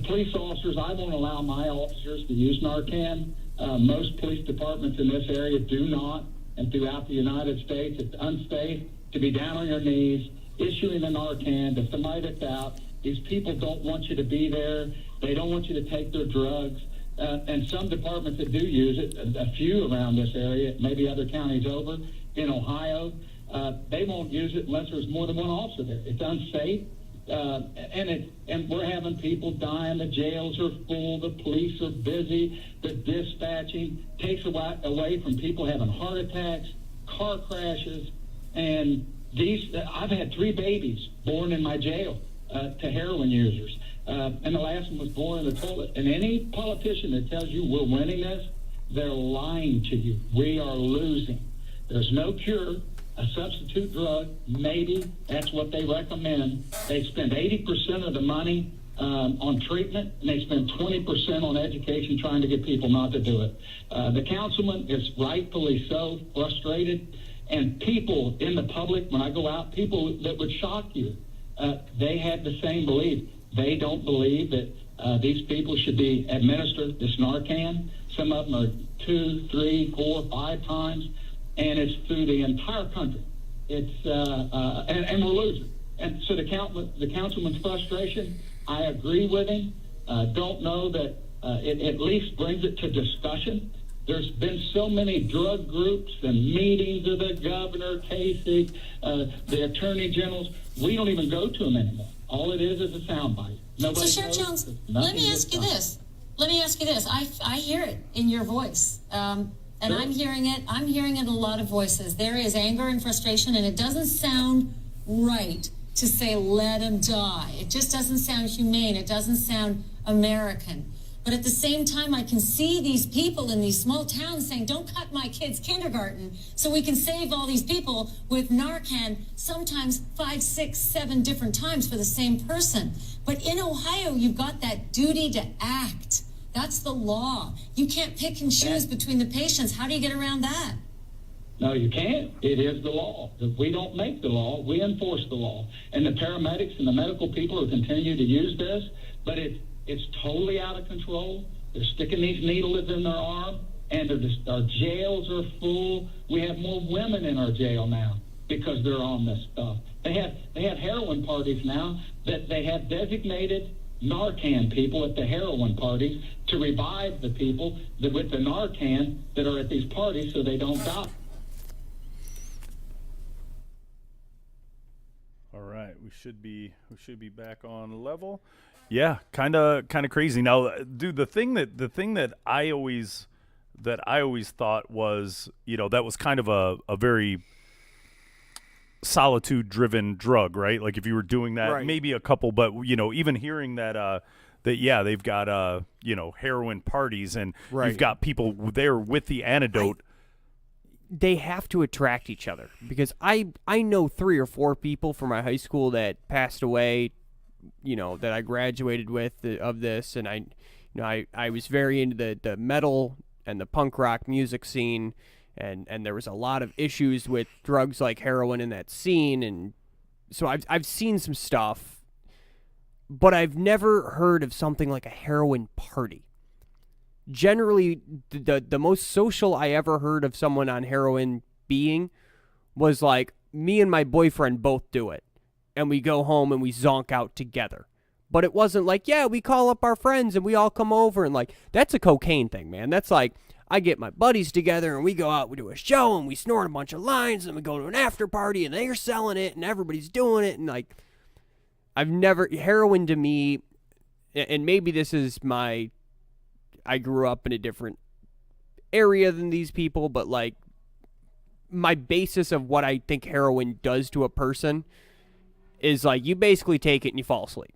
police officers, I won't allow my officers to use Narcan. Most police departments in this area do not. And throughout the United States, it's unsafe to be down on your knees, issuing the Narcan to somebody that's out. These people don't want you to be there. They don't want you to take their drugs. And some departments that do use it, a few around this area, maybe other counties over, in Ohio, they won't use it unless there's more than one officer there. It's unsafe. And we're having people dying. The jails are full. The police are busy. The dispatching takes away from people having heart attacks, car crashes, and I've had 3 babies born in my jail to heroin users. And the last one was born in the toilet. And any politician that tells you we're winning this, they're lying to you. We are losing. There's no cure. A substitute drug, maybe. That's what they recommend. They spend 80% of the money on treatment, and they spend 20% on education trying to get people not to do it. The councilman is rightfully so frustrated. And people in the public, when I go out, people that would shock you, they have the same belief. They don't believe that these people should be administered this Narcan. Some of them are 2, 3, 4, 5 times, and it's through the entire country. It's and we're losing. And so the councilman's frustration, I agree with him. Don't know that it at least brings it to discussion. There's been so many drug groups and meetings of the governor, Kasich, the attorney generals. We don't even go to them anymore. All it is a soundbite. So, Sheriff Jones, let me ask you this. I hear it in your voice. And sure. I'm hearing it in a lot of voices. There is anger and frustration, and it doesn't sound right to say, let him die. It just doesn't sound humane. It doesn't sound American. But at the same time, I can see these people in these small towns saying, don't cut my kid's kindergarten so we can save all these people with Narcan, sometimes 5, 6, 7 different times for the same person. But in Ohio, you've got that duty to act. That's the law. You can't pick and choose between the patients. How do you get around that? No, you can't. It is the law. We don't make the law. We enforce the law. And the paramedics and the medical people who continue to use this, but it's totally out of control. They're sticking these needles in their arm, and our jails are full. We have more women in our jail now because they're on this stuff. They have heroin parties now that they have designated Narcan people at the heroin parties to revive the people with the Narcan that are at these parties so they don't die. All right, we should be back on level. Yeah, kind of crazy. Now, dude, the thing that I always thought was, that was kind of a very solitude-driven drug, right? Like if you were doing that, right. Maybe a couple, but even hearing that they've got heroin parties and right. You've got people there with the antidote. They have to attract each other because I know 3 or 4 people from my high school that passed away, that I graduated with of this, and I was very into the metal and the punk rock music scene, and there was a lot of issues with drugs like heroin in that scene, and so I've seen some stuff, but I've never heard of something like a heroin party. Generally, the most social I ever heard of someone on heroin being was like, me and my boyfriend both do it, and we go home and we zonk out together. But it wasn't like, yeah, we call up our friends and we all come over, and like, that's a cocaine thing, man. That's like, I get my buddies together and we go out, we do a show and we snort a bunch of lines and we go to an after party and they're selling it and everybody's doing it, and like, heroin to me, and maybe this is I grew up in a different area than these people, but like my basis of what I think heroin does to a person is like you basically take it and you fall asleep.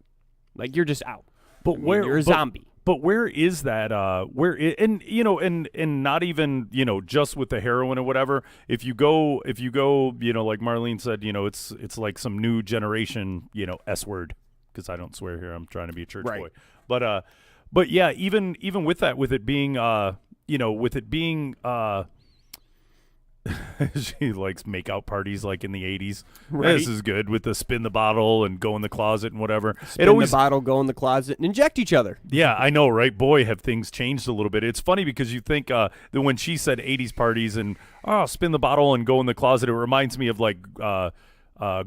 Like you're just out. But you're a zombie. But where is that? And not even just with the heroin or whatever. If you go, like Marlene said, it's like some new generation, S word, because I don't swear here. I'm trying to be a church boy. But yeah, even with that, with it being she likes makeout parties like in the 80s. Right. This is good with the spin the bottle and go in the closet and whatever. Spin the bottle, go in the closet, and inject each other. Yeah, I know, right? Boy, have things changed a little bit. It's funny because you think that when she said 80s parties and spin the bottle and go in the closet, it reminds me of like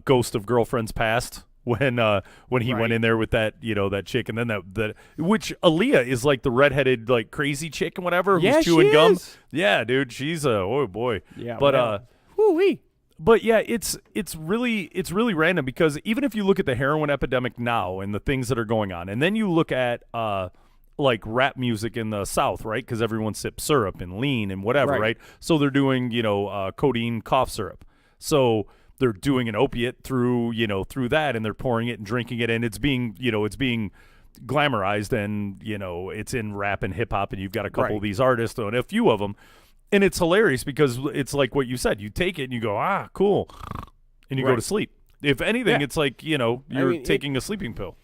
Ghost of Girlfriends Past. When he went in there with that that chick, and then that which Aaliyah is like the redheaded like crazy chick and whatever who's chewing gum. Is. Yeah, dude, she's oh boy. Yeah, but woo-wee. But yeah, it's really random because even if you look at the heroin epidemic now and the things that are going on, and then you look at like rap music in the South, right? Because everyone sips syrup and lean and whatever, right? So they're doing codeine cough syrup. So they're doing an opiate through that, and they're pouring it and drinking it, and it's being glamorized, and it's in rap and hip hop, and you've got a couple of these artists and a few of them, and it's hilarious because it's like what you said. You take it and you go, cool, and you go to sleep. If anything, it's like you're taking a sleeping pill.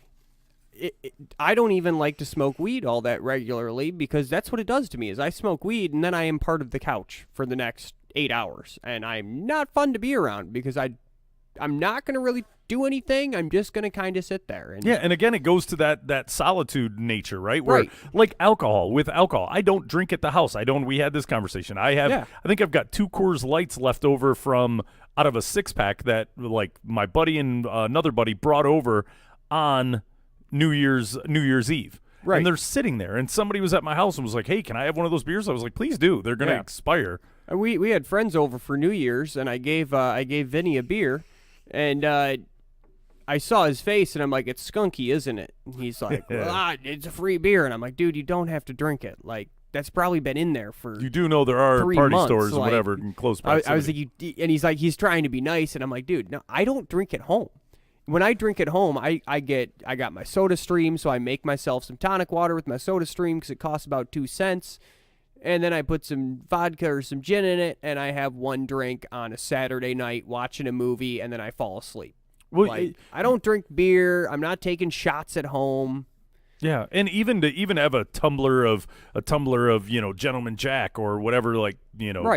I don't even like to smoke weed all that regularly because that's what it does to me. Is I smoke weed and then I am part of the couch for the next 8 hours, and I'm not fun to be around because I'm not going to really do anything. I'm just going to kind of sit there. And and again, it goes to that solitude nature, right? Where like alcohol, with alcohol, I don't drink at the house. We had this conversation. I think I've got 2 Coors Lights left over from out of a 6-pack that like my buddy and another buddy brought over on New Year's Eve. Right. And they're sitting there, and somebody was at my house and was like, "Hey, can I have one of those beers?" I was like, "Please do. They're going to expire." We had friends over for New Year's, and I gave Vinny a beer, and I saw his face, and I'm like, "It's skunky, isn't it?" And he's like, "It's a free beer," and I'm like, "Dude, you don't have to drink it. Like that's probably been in there for." You do know there are 3 party months, stores or whatever in close proximity. I was like, and he's like, he's trying to be nice, and I'm like, "Dude, no, I don't drink at home." When I drink at home, I got my Soda Stream, so I make myself some tonic water with my Soda Stream because it costs about 2 cents. And then I put some vodka or some gin in it, and I have one drink on a Saturday night watching a movie, and then I fall asleep. Well, I don't drink beer. I'm not taking shots at home. Yeah, and even to have a tumbler of Gentleman Jack or whatever, like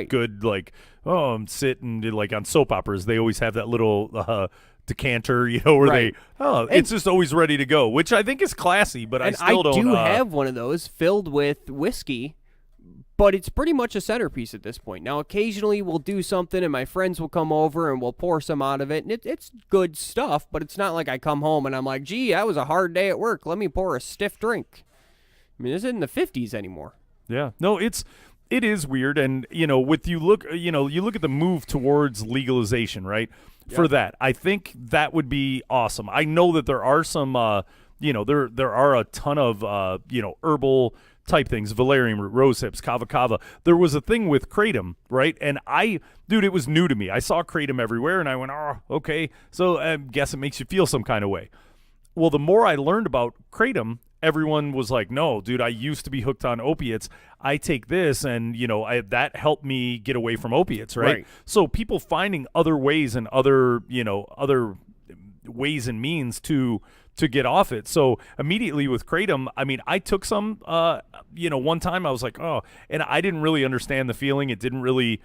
good like I'm sitting like on soap operas. They always have that little decanter, where it's just always ready to go, which I think is classy. But I still don't. I do have one of those filled with whiskey. But it's pretty much a centerpiece at this point. Now, occasionally we'll do something and my friends will come over and we'll pour some out of it. And it's good stuff, but it's not like I come home and I'm like, gee, that was a hard day at work. Let me pour a stiff drink. I mean, this isn't the 50s anymore. Yeah. No, it is weird. And, you look at the move towards legalization, right? Yep. For that, I think that would be awesome. I know that there are some, there are a ton of, herbal type things, valerian root, rose hips, kava. There was a thing with kratom, right? And it was new to me. I saw kratom everywhere, and I went, oh, okay. So I guess it makes you feel some kind of way. Well, the more I learned about kratom, everyone was like, no, dude, I used to be hooked on opiates. I take this, and, that helped me get away from opiates, right? So people finding other ways and other ways and means to get off it. So immediately with kratom, I mean, I took some, one time I was like, oh, and I didn't really understand the feeling. It didn't really,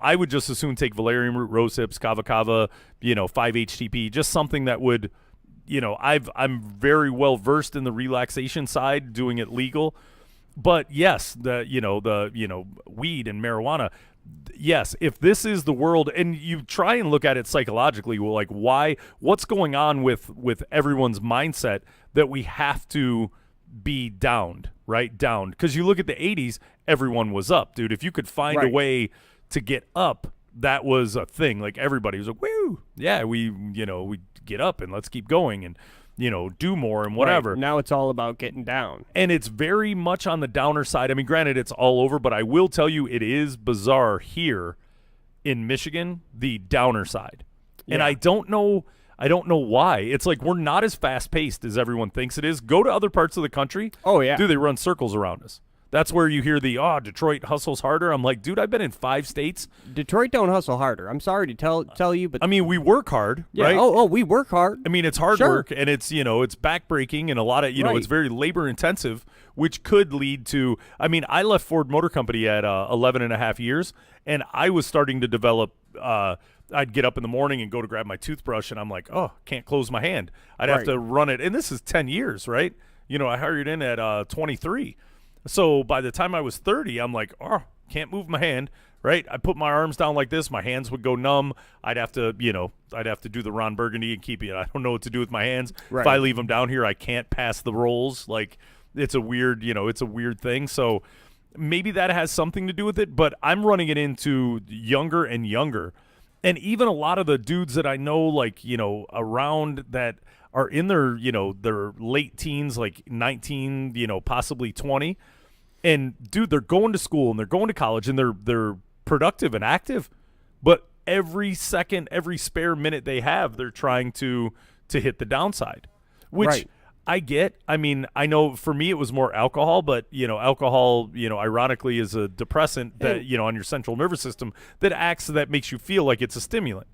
I would just as soon take valerian root, rose hips, kava, 5-HTP, just something that would, I'm very well versed in the relaxation side, doing it legal. But yes, the weed and marijuana, yes, if this is the world, and you try and look at it psychologically, well, like what's going on with everyone's mindset that we have to be downed, right? Downed. Because you look at the 80s, everyone was up, dude. If you could find a way to get up, that was a thing. Like everybody was like, woo, yeah, we get up and let's keep going and, do more and whatever. Right. Now it's all about getting down. And it's very much on the downer side. I mean, granted, it's all over, but I will tell you it is bizarre here in Michigan, the downer side. Yeah. And I don't know why. It's like we're not as fast-paced as everyone thinks it is. Go to other parts of the country. Oh, yeah. Dude, they run circles around us. That's where you hear the, Detroit hustles harder. I'm like, dude, I've been in 5 states. Detroit don't hustle harder. I'm sorry to tell you, but I mean, we work hard, yeah. right? Oh, we work hard. I mean, it's hard Sure. work, and it's, it's backbreaking, and a lot of, Right. it's very labor intensive, which could lead to, I mean, I left Ford Motor Company at 11 and a half years, and I was starting to develop, I'd get up in the morning and go to grab my toothbrush, and I'm like, can't close my hand. I'd have Right. to run it, and this is 10 years, right? I hired in at 23. So by the time I was 30, I'm like, can't move my hand, right? I put my arms down like this. My hands would go numb. I'd have to do the Ron Burgundy and keep it. I don't know what to do with my hands. Right. If I leave them down here, I can't pass the rolls. Like, it's a weird, it's a weird thing. So maybe that has something to do with it, but I'm running it into younger and younger. And even a lot of the dudes that I know, like, around that are in their, their late teens, like 19, possibly 20. And dude, they're going to school and they're going to college and they're productive and active. But every second, every spare minute they have, they're trying to hit the downside, which Right. I get. I mean, I know for me it was more alcohol, but alcohol, ironically is a depressant that, on your central nervous system that makes you feel like it's a stimulant.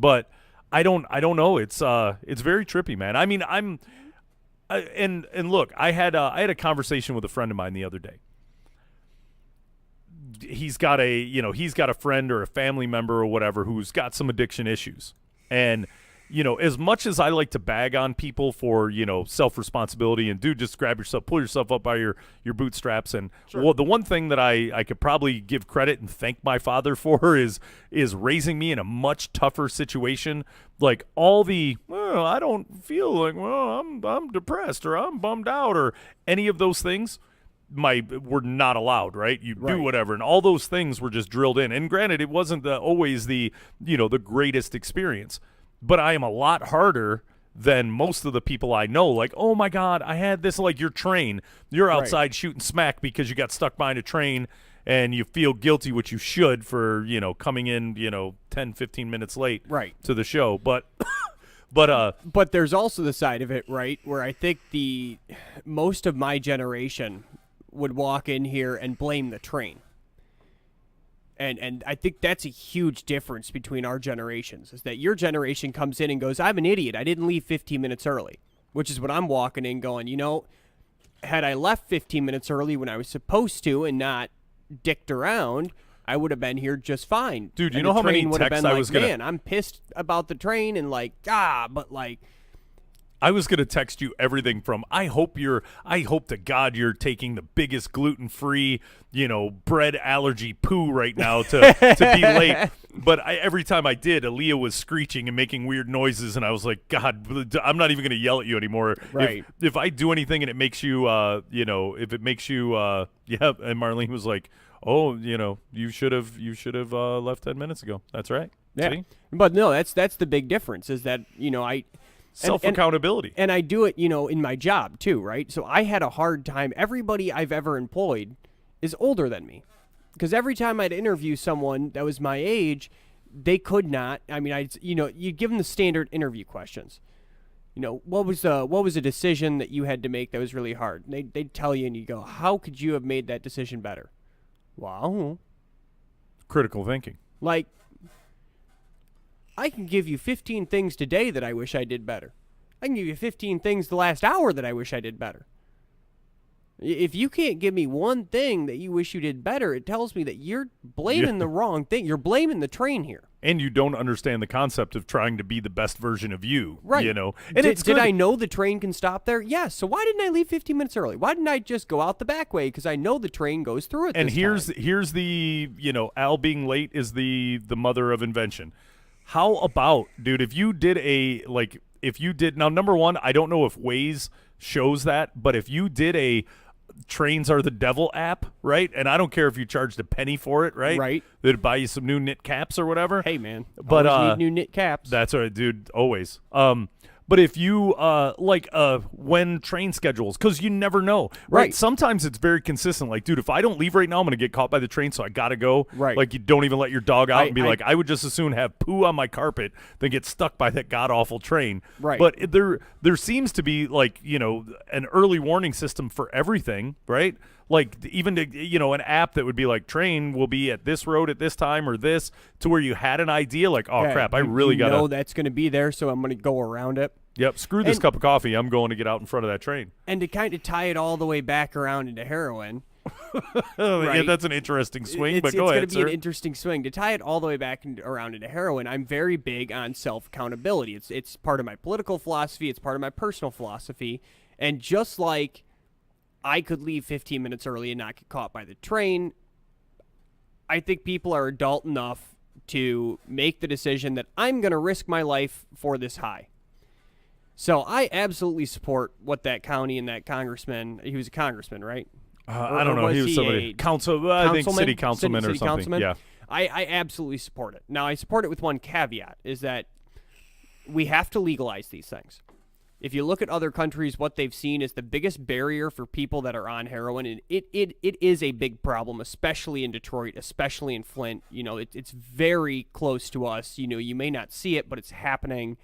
But I don't know. It's very trippy, man. I mean, and look, I had a conversation with a friend of mine the other day. He's got a friend or a family member or whatever who's got some addiction issues. And as much as I like to bag on people for, self-responsibility and dude, just pull yourself up by your bootstraps. And well, the one thing that I could probably give credit and thank my father for is raising me in a much tougher situation. Like all I don't feel like, I'm depressed or I'm bummed out or any of those things. Were not allowed, right? You do whatever, and all those things were just drilled in. And granted, it wasn't always the greatest experience, but I am a lot harder than most of the people I know. Like, oh my God, I had this. Like your train, you're outside shooting smack because you got stuck behind a train, and you feel guilty, which you should for coming in 10, 15 minutes late to the show, but. But there's also the side of it, right, where I think most of my generation would walk in here and blame the train. And I think that's a huge difference between our generations, is that your generation comes in and goes, I'm an idiot. I didn't leave 15 minutes early, which is what I'm walking in going, had I left 15 minutes early when I was supposed to and not dicked around, I would have been here just fine. Dude, you And know the how many train would have texts been I like, was gonna... Man, I'm pissed about the train and but I was going to text you everything from I hope to God you're taking the biggest gluten-free, bread allergy poo right now to be late. But every time I did, Aaliyah was screeching and making weird noises, and I was like, God, I'm not even going to yell at you anymore. Right. If I do anything and it makes you, if it makes you, and Marlene was like, oh, you should have left 10 minutes ago. That's right. Yeah. See? But no, that's the big difference is that, Self-accountability. And I do it, in my job too, right? So I had a hard time. Everybody I've ever employed is older than me. Because every time I'd interview someone that was my age, they could not. I mean, you give them the standard interview questions. What was a decision that you had to make that was really hard? And they'd tell you and you go, how could you have made that decision better? Wow. Critical thinking. Like, I can give you 15 things today that I wish I did better. I can give you 15 things the last hour that I wish I did better. If you can't give me one thing that you wish you did better, it tells me that you're blaming the wrong thing. You're blaming the train here. And you don't understand the concept of trying to be the best version of you. Right. And did I know the train can stop there? Yes. So why didn't I leave 15 minutes early? Why didn't I just go out the back way? Because I know the train goes through it. And here's the, Al being late is the mother of invention. How about, dude, if you did now, number one, I don't know if Waze shows that, but if you did a Trains Are the Devil app, right? And I don't care if you charged a penny for it, right? Right. They'd buy you some new knit caps or whatever. Hey, man. But always need new knit caps. That's all right, dude. Always. But if you when train schedules, because you never know, right? Sometimes it's very consistent. Like, dude, if I don't leave right now, I'm gonna get caught by the train, so I gotta go. Right. Like, you don't even let your dog out and be like, I would just as soon have poo on my carpet than get stuck by that god awful train. Right. But there seems to be an early warning system for everything, right? Like even an app that would be like train will be at this road at this time or this, to where you had an idea like, oh crap, I really got to know that's going to be there, so I'm going to go around it. Yep, screw this cup of coffee. I'm going to get out in front of that train. And to kind of tie it all the way back around into heroin. Right? Yeah, that's an interesting swing, but go ahead, It's going to be an interesting swing. To tie it all the way back around into heroin, I'm very big on self-accountability. It's part of my political philosophy. It's part of my personal philosophy. And just like I could leave 15 minutes early and not get caught by the train, I think people are adult enough to make the decision that I'm going to risk my life for this high. So I absolutely support what that county and that congressman, he was a congressman, right? I don't know. He was somebody, I think city councilman or something. Councilman? Yeah. I absolutely support it. Now, I support it with one caveat, is that we have to legalize these things. If you look at other countries, what they've seen is the biggest barrier for people that are on heroin, and it is a big problem, especially in Detroit, especially in Flint. It's very close to us. You may not see it, but it's happening.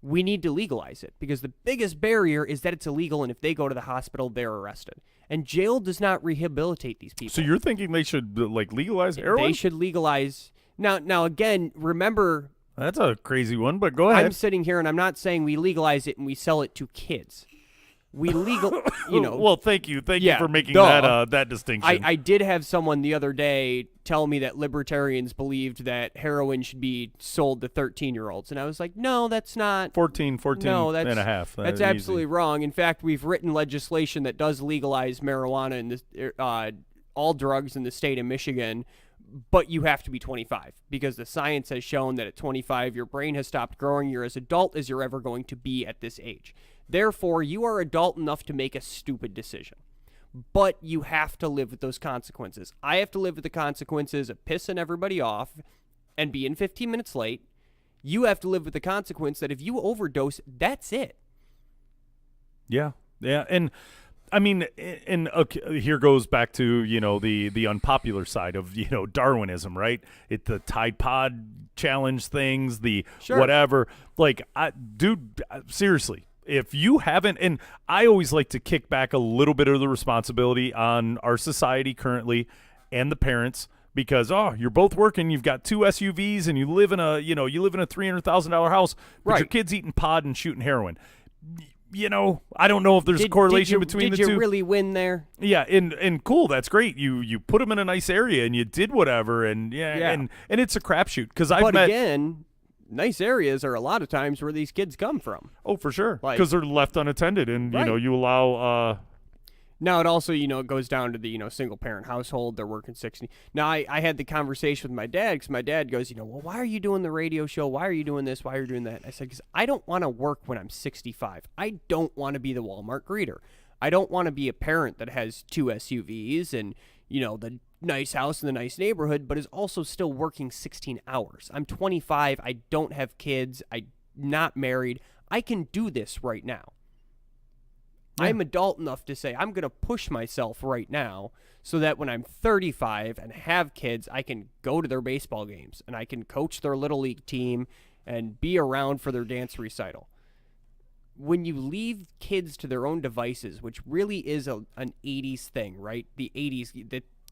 We need to legalize it because the biggest barrier is that it's illegal, and if they go to the hospital, they're arrested. And jail does not rehabilitate these people. So you're thinking they should legalize heroin? They should legalize. Now again, remember, that's a crazy one, but go ahead. I'm sitting here and I'm not saying we legalize it and we sell it to kids. We Well, thank you for making that distinction. I did have someone the other day tell me that libertarians believed that heroin should be sold to 13-year-olds, and I was like, no, that's not 14 no, and a half. That's absolutely wrong. In fact, we've written legislation that does legalize marijuana and all drugs in the state of Michigan, but you have to be 25 because the science has shown that at 25 your brain has stopped growing. You're as adult as you're ever going to be at this age. Therefore, you are adult enough to make a stupid decision. But you have to live with those consequences. I have to live with the consequences of pissing everybody off and being 15 minutes late. You have to live with the consequence that if you overdose, that's it. Yeah. And I mean, here goes back to, the unpopular side of, Darwinism, right? The Tide Pod challenge things, whatever. Like, dude, seriously. If you haven't, and I always like to kick back a little bit of the responsibility on our society currently and the parents because, you're both working, you've got 2 SUVs and you live in a $300,000 house, but your kid's eating pod and shooting heroin. I don't know if there's a correlation between the two. Did you really win there? Yeah, and cool, that's great. You put them in a nice area and you did whatever, and and it's a crapshoot because I've met. Again, nice areas are a lot of times where these kids come from. Oh, for sure, because they're left unattended, and you allow. Now it also it goes down to the single parent household. They're working 60. Now I had the conversation with my dad because my dad goes well, why are you doing the radio show? Why are you doing this? Why are you doing that? I said because I don't want to work when I'm 65. I don't want to be the Walmart greeter. I don't want to be a parent that has 2 SUVs and the nice house in the nice neighborhood, but is also still working 16 hours. I'm 25. I don't have kids. I'm not married. I can do this right now. Yeah. I'm adult enough to say I'm going to push myself right now so that when I'm 35 and have kids, I can go to their baseball games and I can coach their little league team and be around for their dance recital. When you leave kids to their own devices, which really is an 80s thing, right? The 80s,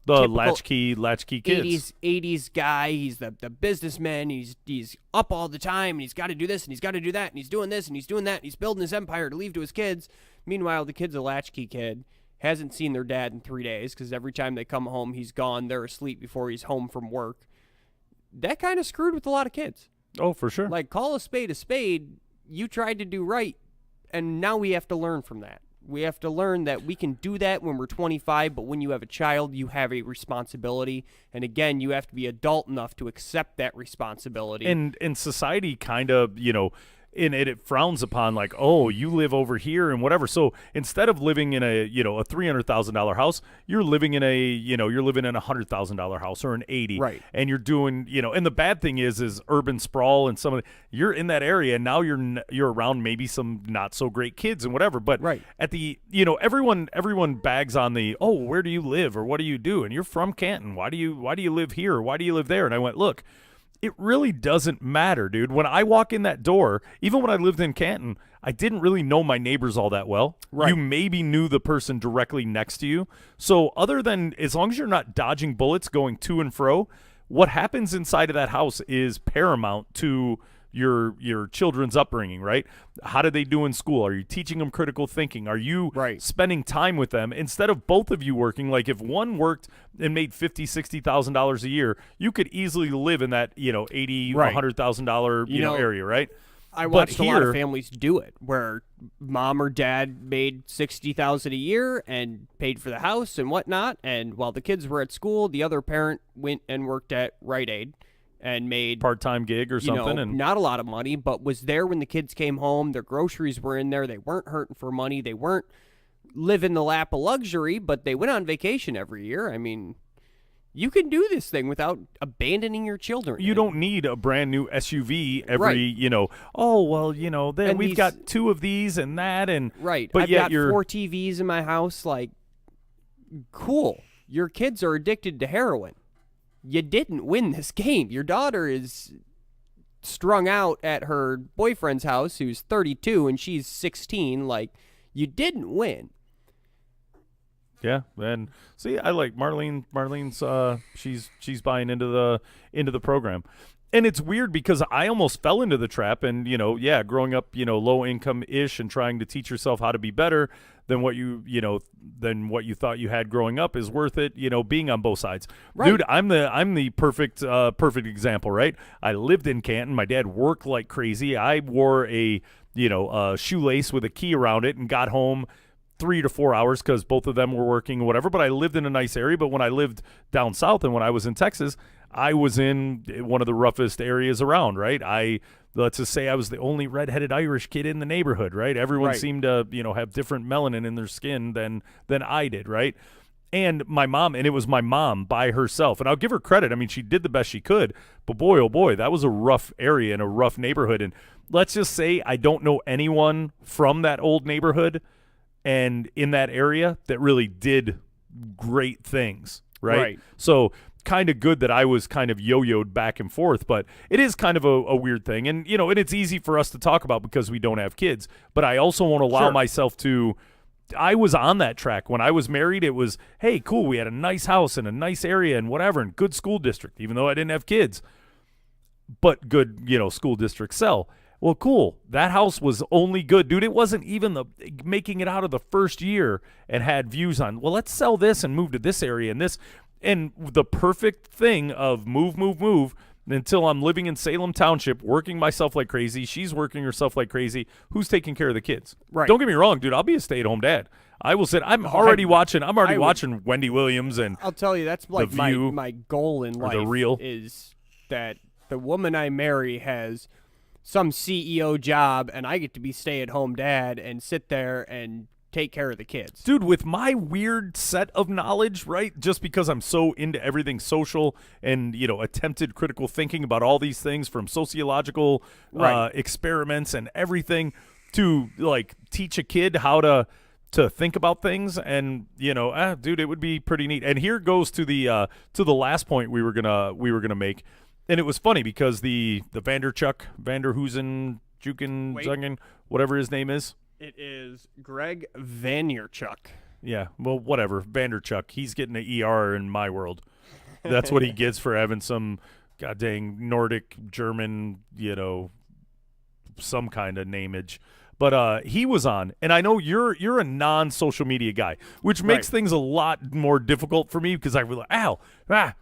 the latchkey kids. 80s guy. He's the businessman. He's up all the time, and he's got to do this, and he's got to do that, and he's doing this, and he's doing that, and he's building his empire to leave to his kids. Meanwhile, the kid's a latchkey kid, hasn't seen their dad in 3 days because every time they come home, he's gone. They're asleep before he's home from work. That kind of screwed with a lot of kids. Oh, for sure. Like, call a spade a spade. You tried to do right, and now we have to learn from that. We have to learn that we can do that when we're 25, but when you have a child, you have a responsibility. And again, you have to be adult enough to accept that responsibility. And society kind of, it frowns upon like, oh, you live over here and whatever. So instead of living in a $300,000 house, you're living in a $100,000 house or an 80. Right. And you're doing, and the bad thing is urban sprawl and you're in that area and now you're around maybe some not so great kids and whatever. But at the, everyone bags on the, oh, where do you live or what do you do? And you're from Canton. Why do you live here? Why do you live there? And I went, look, it really doesn't matter, dude. When I walk in that door, even when I lived in Canton, I didn't really know my neighbors all that well. Right. You maybe knew the person directly next to you. So other than, as long as you're not dodging bullets going to and fro, what happens inside of that house is paramount to your children's upbringing, right? How do they do in school? Are you teaching them critical thinking? Are you spending time with them instead of both of you working? Like if one worked and made $50,000-$60,000 a year, you could easily live in that $80,000 $100,000 area, right? I watched a lot of families do it where mom or dad made $60,000 a year and paid for the house and whatnot, and while the kids were at school, the other parent went and worked at Rite Aid and made part-time gig or something, and not a lot of money, but was there when the kids came home. Their groceries were in there. They weren't hurting for money. They weren't living the lap of luxury, but they went on vacation every year. I mean, you can do this thing without abandoning your children. You don't need a brand new SUV every, we've got 2 of these and that, and but I've yet got 4 TVs in my house. Like, cool. Your kids are addicted to heroin. You didn't win this game. Your daughter is strung out at her boyfriend's house, who's 32, and she's 16. Like, you didn't win. Yeah, and see, I like Marlene. Marlene's she's buying into the program, and it's weird because I almost fell into the trap. And growing up, low income ish, and trying to teach yourself how to be better than what you thought you had growing up is worth it. Being on both sides, dude. I'm the perfect example, right? I lived in Canton. My dad worked like crazy. I wore a shoelace with a key around it and got home 3 to 4 hours because both of them were working or whatever, but I lived in a nice area. But when I lived down south and when I was in Texas, I was in one of the roughest areas around, right? Let's just say I was the only redheaded Irish kid in the neighborhood, right? Everyone seemed to, have different melanin in their skin than I did, right? And it was my mom by herself. And I'll give her credit. I mean, she did the best she could, but boy, oh boy, that was a rough area and a rough neighborhood. And let's just say I don't know anyone from that old neighborhood and in that area that really did great things, right? So kind of good that I was kind of yo-yoed back and forth, but it is kind of a weird thing. And, and it's easy for us to talk about because we don't have kids, but I also won't allow myself to. I was on that track. When I was married, it was, hey, cool, we had a nice house and a nice area and whatever, and good school district, even though I didn't have kids, but good, school district sell. Well, cool. That house was only good, dude. It wasn't even making it out of the first year and had views on, well, let's sell this and move to this area and this. And the perfect thing of move until I'm living in Salem Township, working myself like crazy. She's working herself like crazy. Who's taking care of the kids? Right. Don't get me wrong, dude. I'll be a stay-at-home dad. I will sit. I'm already watching Wendy Williams and I'll tell you, that's like my goal in life is that the woman I marry has some CEO job, and I get to be stay-at-home dad and sit there and take care of the kids. Dude, with my weird set of knowledge, right, just because I'm so into everything social and, attempted critical thinking about all these things from sociological experiments and everything to, like, teach a kid how to think about things and, dude, it would be pretty neat. And here goes to the last point we were gonna make. And it was funny because the Vanderhoosen, Juken, whatever his name is. It is Greg Vaynerchuk. Yeah, well, whatever. Vanderchuk. He's getting an ER in my world. That's what he gets for having some goddamn Nordic, German, some kind of nameage. But he was on, and I know you're a non-social media guy, which makes things a lot more difficult for me because I realize,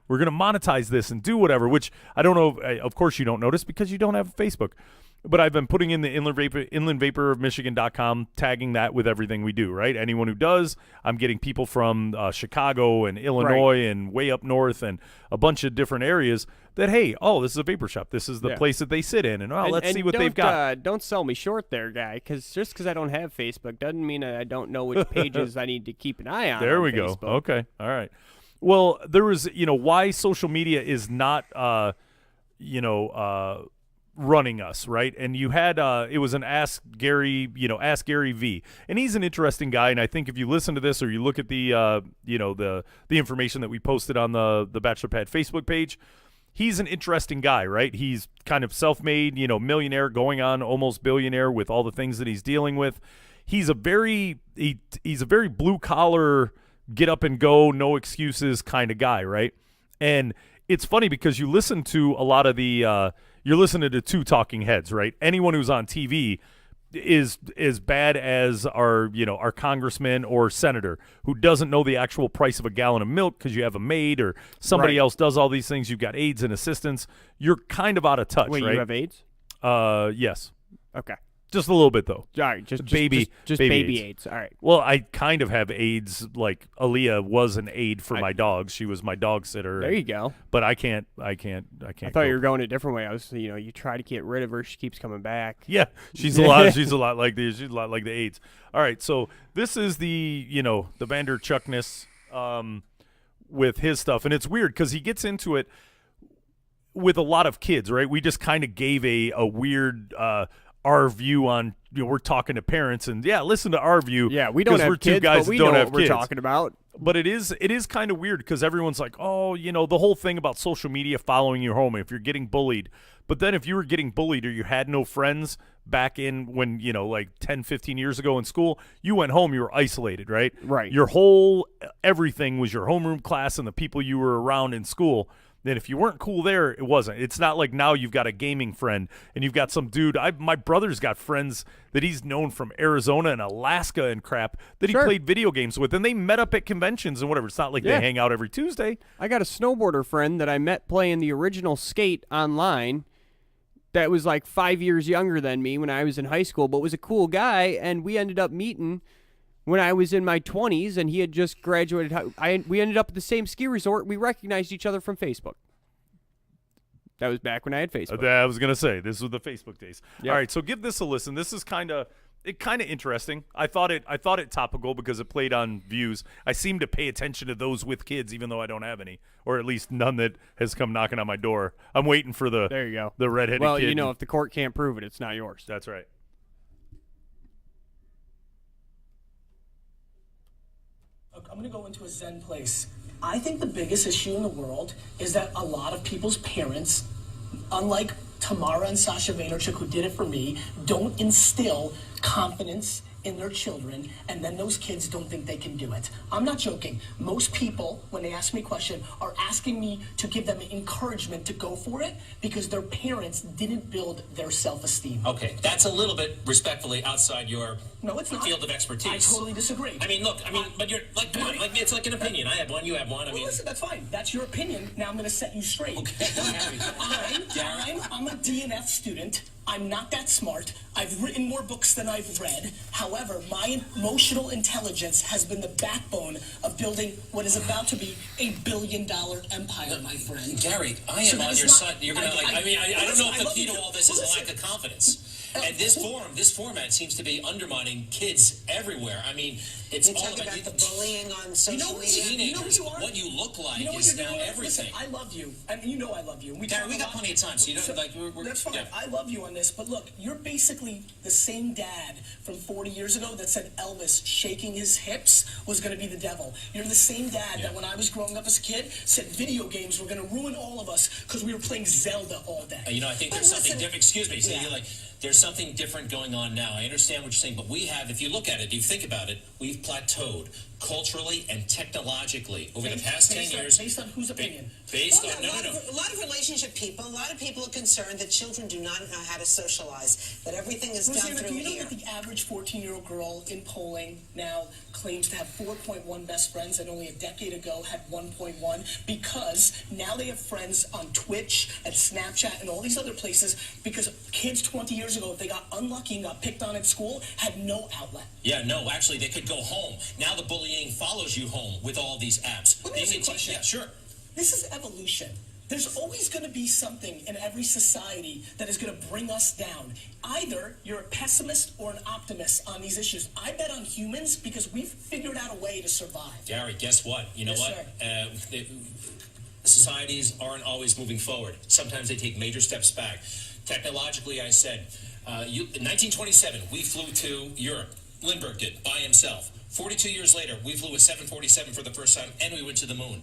we're going to monetize this and do whatever, which I don't know. Of course, you don't notice because you don't have Facebook. But I've been putting in the inlandvaporofmichigan.com, tagging that with everything we do, right? Anyone who does, I'm getting people from Chicago and Illinois and way up north and a bunch of different areas that, hey, this is a vapor shop. This is the place that they sit in. And let's see what they've got. Don't sell me short there, guy, because just because I don't have Facebook doesn't mean I don't know which pages I need to keep an eye on. There we go. Okay. All right. Well, there was, why social media is not, running us, right? And you had it was an Ask Gary V, and he's an interesting guy. And I think if you listen to this or you look at the the information that we posted on the Bachelor Pad Facebook page, he's an interesting guy, right? He's kind of self-made, millionaire, going on almost billionaire with all the things that he's dealing with. He's a very blue collar, get up and go, no excuses kind of guy, right? And it's funny because you listen to a lot of the you're listening to two talking heads, right? Anyone who's on TV is as bad as our congressman or senator who doesn't know the actual price of a gallon of milk because you have a maid or somebody else does all these things. You've got aides and assistants. You're kind of out of touch, Wait, right? you have AIDS? Yes. Okay. Just a little bit, though. All right, just baby AIDS. All right. Well, I kind of have AIDS. Like Aaliyah was an aide for my dogs. She was my dog sitter. There you go. But I can't. I thought you were going a different way. I was, you try to get rid of her. She keeps coming back. Yeah, she's a lot. She's a lot like she's a lot like the AIDS. All right, so this is the the Vanderchuckness with his stuff, and it's weird because he gets into it with a lot of kids, right? We just kind of gave a weird. Our view on we're talking to parents and listen to our view. Yeah, we don't have we're kids, two guys but we that don't know have what we're kids. talking about. But it is kind of weird because everyone's like, oh, the whole thing about social media following you home if you're getting bullied. But then if you were getting bullied or you had no friends back in when, like 10, 15 years ago in school, you went home, you were isolated, right? Right. Your whole everything was your homeroom class and the people you were around in school. Then if you weren't cool there, it wasn't. It's not like now you've got a gaming friend and you've got some dude. My brother's got friends that he's known from Arizona and Alaska and crap that he played video games with, and they met up at conventions and whatever. It's not like they hang out every Tuesday. I got a snowboarder friend that I met playing the original Skate online that was like 5 years younger than me when I was in high school, but was a cool guy, and we ended up meeting when I was in my 20s, and he had just graduated. We ended up at the same ski resort. We recognized each other from Facebook. That was back when I had Facebook. I was gonna say this was the Facebook days. Yep. All right, so give this a listen. This is kind of interesting. I thought it topical because it played on views. I seem to pay attention to those with kids, even though I don't have any, or at least none that has come knocking on my door. I'm waiting for the There you go. the redheaded Well, kid. if the court can't prove it, it's not yours. That's right. I'm going to go into a Zen place. I think the biggest issue in the world is that a lot of people's parents, unlike Tamara and Sasha Vaynerchuk, who did it for me, don't instill confidence in their children, and then those kids don't think they can do it. I'm not joking. Most people, when they ask me a question, are asking me to give them encouragement to go for it because their parents didn't build their self-esteem. Okay, that's a little bit respectfully outside your field of expertise. I totally disagree. I mean, look, but you're like, come on, like it's like an opinion. I have one, you have one. Well, listen, that's fine. That's your opinion. Now I'm going to set you straight. Okay. I'm a DNF student. I'm not that smart. I've written more books than I've read. However, my emotional intelligence has been the backbone of building what is about to be $1 billion empire, my friend. Gary, I am on your side. You're gonna I don't know if the key to all this is a lack of confidence. And this format seems to be undermining kids everywhere. I mean, it's all about the bullying on social media. Teenagers. What you look like is now everything. Listen, I love you, and you know I love you. Gary, we got plenty of time, so you don't that's fine. Yeah. I love you on this, but look, you're basically the same dad from 40 years ago that said Elvis shaking his hips was going to be the devil. You're the same dad that when I was growing up as a kid said video games were going to ruin all of us because we were playing Zelda all day. I think there's something different. Excuse me. So you're like, there's something different going on now. I understand what you're saying, but we have, if you look at it, if you think about it, we've plateaued culturally and technologically over the past 10 years. Based on whose opinion? A lot of relationship people, a lot of people are concerned that children do not know how to socialize, that everything is done through do you know here. that the average 14-year-old girl in polling now claims to have 4.1 best friends and only a decade ago had 1.1 because now they have friends on Twitch and Snapchat and all these other places because kids 20 years ago, if they got unlucky and got picked on at school, had no outlet. Yeah, no, actually, they could go home. Now the bullying follows you home with all these apps. Let me ask you a question. Yeah, sure. This is evolution. There's always going to be something in every society that is going to bring us down. Either you're a pessimist or an optimist on these issues. I bet on humans because we've figured out a way to survive. Gary, guess what? You know what? Societies aren't always moving forward. Sometimes they take major steps back. Technologically, I said, in 1927, we flew to Europe. Lindbergh did, by himself. 42 years later, we flew a 747 for the first time, and we went to the moon.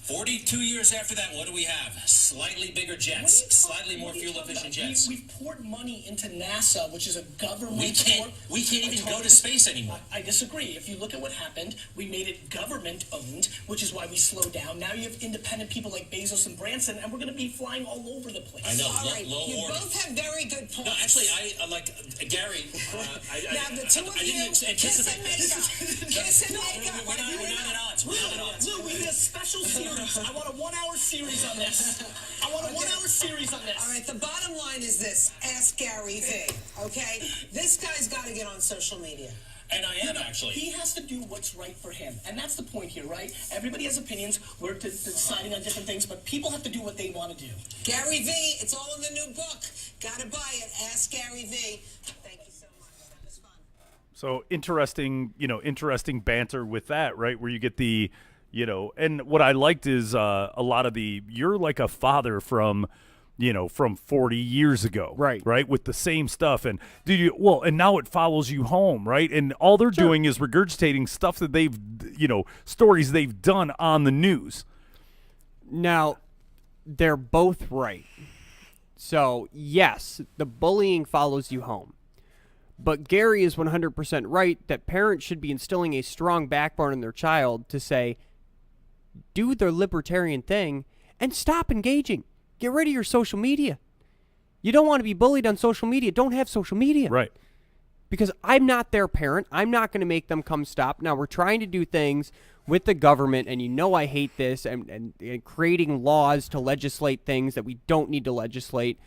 42 years after that, what do we have? Slightly bigger jets, slightly more fuel-efficient jets. We've poured money into NASA, which is a government. We can't even go to space anymore. I disagree. If you look at what happened, we made it government-owned, which is why we slowed down. Now you have independent people like Bezos and Branson, and we're going to be flying all over the place. I know. All right, low you order. both have very good points. No, actually, I like Gary. Now the two of I you, didn't kiss and anticipate make this. up. Kiss and make up. We're not at odds. We're not at odds. Lou, we need a special series. I want a 1-hour series on this. I want a 1-hour series on this. All right, the bottom line is this. Ask Gary V, okay? This guy's got to get on social media. And I am, actually. He has to do what's right for him. And that's the point here, right? Everybody has opinions. We're deciding on different things, but people have to do what they want to do. Gary V, it's all in the new book. Got to buy it. Ask Gary V. Thank you so much. That was fun. So interesting banter with that, right? Where you get the, and what I liked is a lot of you're like a father from 40 years ago, right, with the same stuff, and and now it follows you home, right, and all they're doing is regurgitating stuff that they've, stories they've done on the news. Now, they're both right. So yes, the bullying follows you home. But Gary is 100% right that parents should be instilling a strong backbone in their child to say, do their libertarian thing and stop engaging. Get rid of your social media. You don't want to be bullied on social media. Don't have social media. Right. Because I'm not their parent. I'm not going to make them come stop. Now, we're trying to do things with the government, and I hate this, and creating laws to legislate things that we don't need to legislate.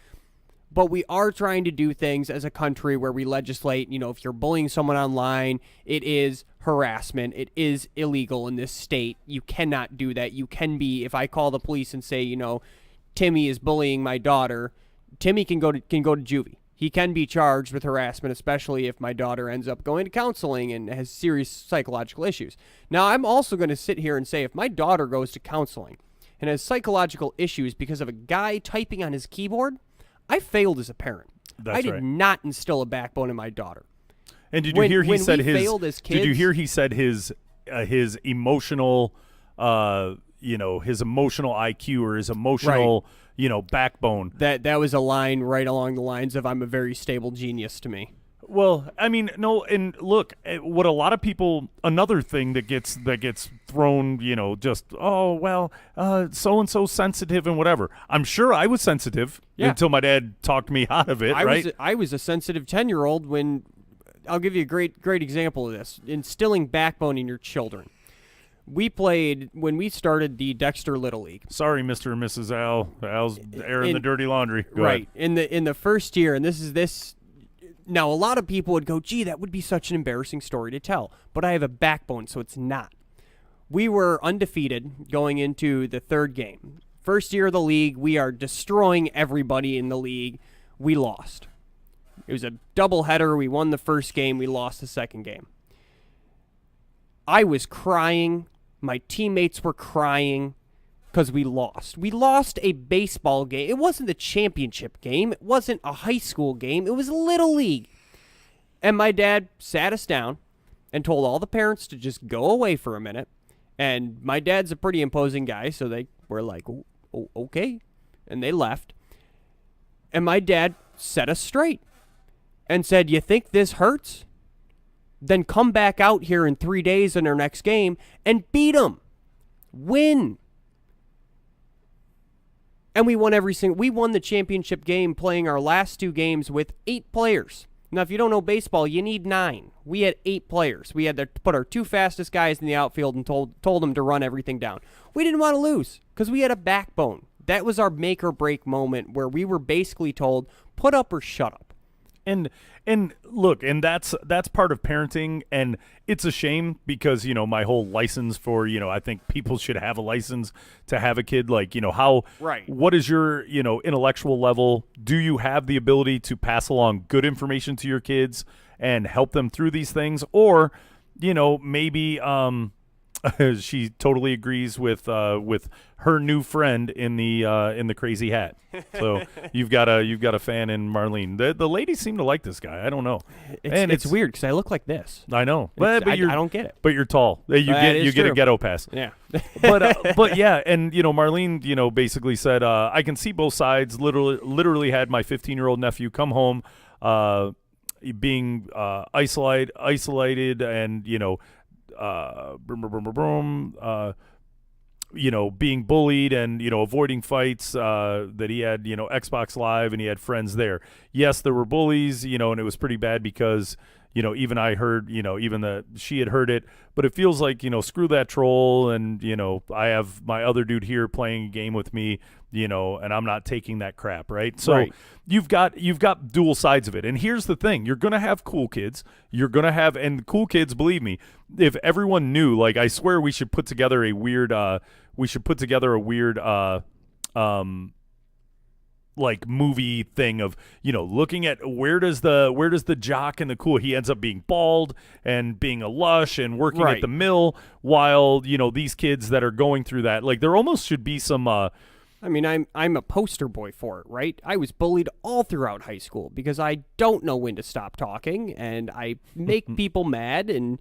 But we are trying to do things as a country where we legislate, if you're bullying someone online, it is harassment. It is illegal in this state. You cannot do that. You can be, if I call the police and say, Timmy is bullying my daughter, Timmy can go to juvie. He can be charged with harassment, especially if my daughter ends up going to counseling and has serious psychological issues. Now, I'm also going to sit here and say if my daughter goes to counseling and has psychological issues because of a guy typing on his keyboard, I failed as a parent. I did not instill a backbone in my daughter. And did you hear he said his? Failed as kids, did you hear he said his emotional, his emotional IQ or his emotional, backbone? That was a line right along the lines of "I'm a very stable genius" to me. Well, I mean, no, and look, what a lot of people, another thing that gets thrown, just, so-and-so sensitive and whatever. I'm sure I was sensitive until my dad talked me out of it, right? I was a sensitive 10-year-old when, I'll give you a great example of this, instilling backbone in your children. We played, when we started the Dexter Little League. Sorry, Mr. and Mrs. Al. Al's airing the dirty laundry. Go right. ahead. In the first year, and this. Now, a lot of people would go, gee, that would be such an embarrassing story to tell. But I have a backbone, so it's not. We were undefeated going into the third game. First year of the league, we are destroying everybody in the league. We lost. It was a doubleheader. We won the first game. We lost the second game. I was crying. My teammates were crying because we lost. We lost a baseball game. It wasn't the championship game. It wasn't a high school game. It was Little League. And my dad sat us down and told all the parents to just go away for a minute. And my dad's a pretty imposing guy, so they were like, oh, okay. And they left. And my dad set us straight and said, you think this hurts? Then come back out here in 3 days in our next game and beat them. Win. And we won we won the championship game playing our last 2 games with 8 players. Now, if you don't know baseball, you need 9. We had 8 players. We had to put our 2 fastest guys in the outfield and told them to run everything down. We didn't want to lose because we had a backbone. That was our make or break moment where we were basically told, put up or shut up. And look, and that's part of parenting, and it's a shame because, my whole license for, I think people should have a license to have a kid, like, what is your, intellectual level? Do you have the ability to pass along good information to your kids and help them through these things? Or, maybe, She totally agrees with her new friend in the crazy hat. So you've got a fan in Marlene. The ladies seem to like this guy. I don't know. It's weird because I look like this. I know, I you're, don't get it. But you're tall. You get a ghetto pass. Yeah. but yeah, and Marlene, basically said, I can see both sides. Literally had my 15-year-old nephew come home, being isolated, and being bullied and, avoiding fights, that he had, Xbox Live and he had friends there. Yes, there were bullies, and it was pretty bad because, even I heard, even she had heard it, but it feels like, screw that troll. And, I have my other dude here playing a game with me, and I'm not taking that crap. Right. So right. you've got dual sides of it. And here's the thing. You're going to have cool kids. You're going to have, and cool kids, believe me, if everyone knew, like, I swear we should put together a weird, like movie thing of, looking at where does the jock and the cool, he ends up being bald and being a lush and working right. at the mill while, these kids that are going through that, like, there almost should be some, I mean, I'm a poster boy for it, right? I was bullied all throughout high school because I don't know when to stop talking, and I make people mad, and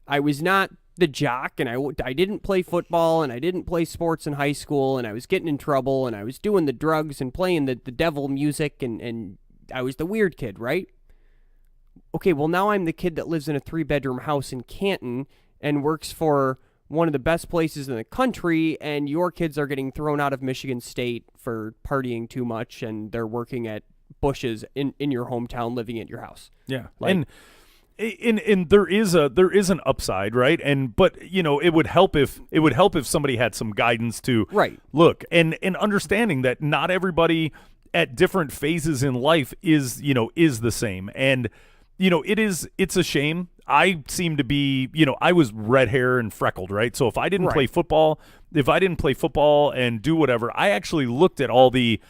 I was not the jock, and I didn't play football, and I didn't play sports in high school, and I was getting in trouble, and I was doing the drugs and playing the devil music, and I was the weird kid, right? Okay, well, now I'm the kid that lives in a 3-bedroom house in Canton and works for one of the best places in the country, and your kids are getting thrown out of Michigan State for partying too much, and they're working at Bush's in your hometown, living at your house. Yeah. Like, and there is an upside, right? But it would help if somebody had some guidance to right. look and understanding that not everybody at different phases in life is the same. And it's a shame. I seem to be, I was red hair and freckled, right? So if I didn't play football and do whatever, I actually looked at all the,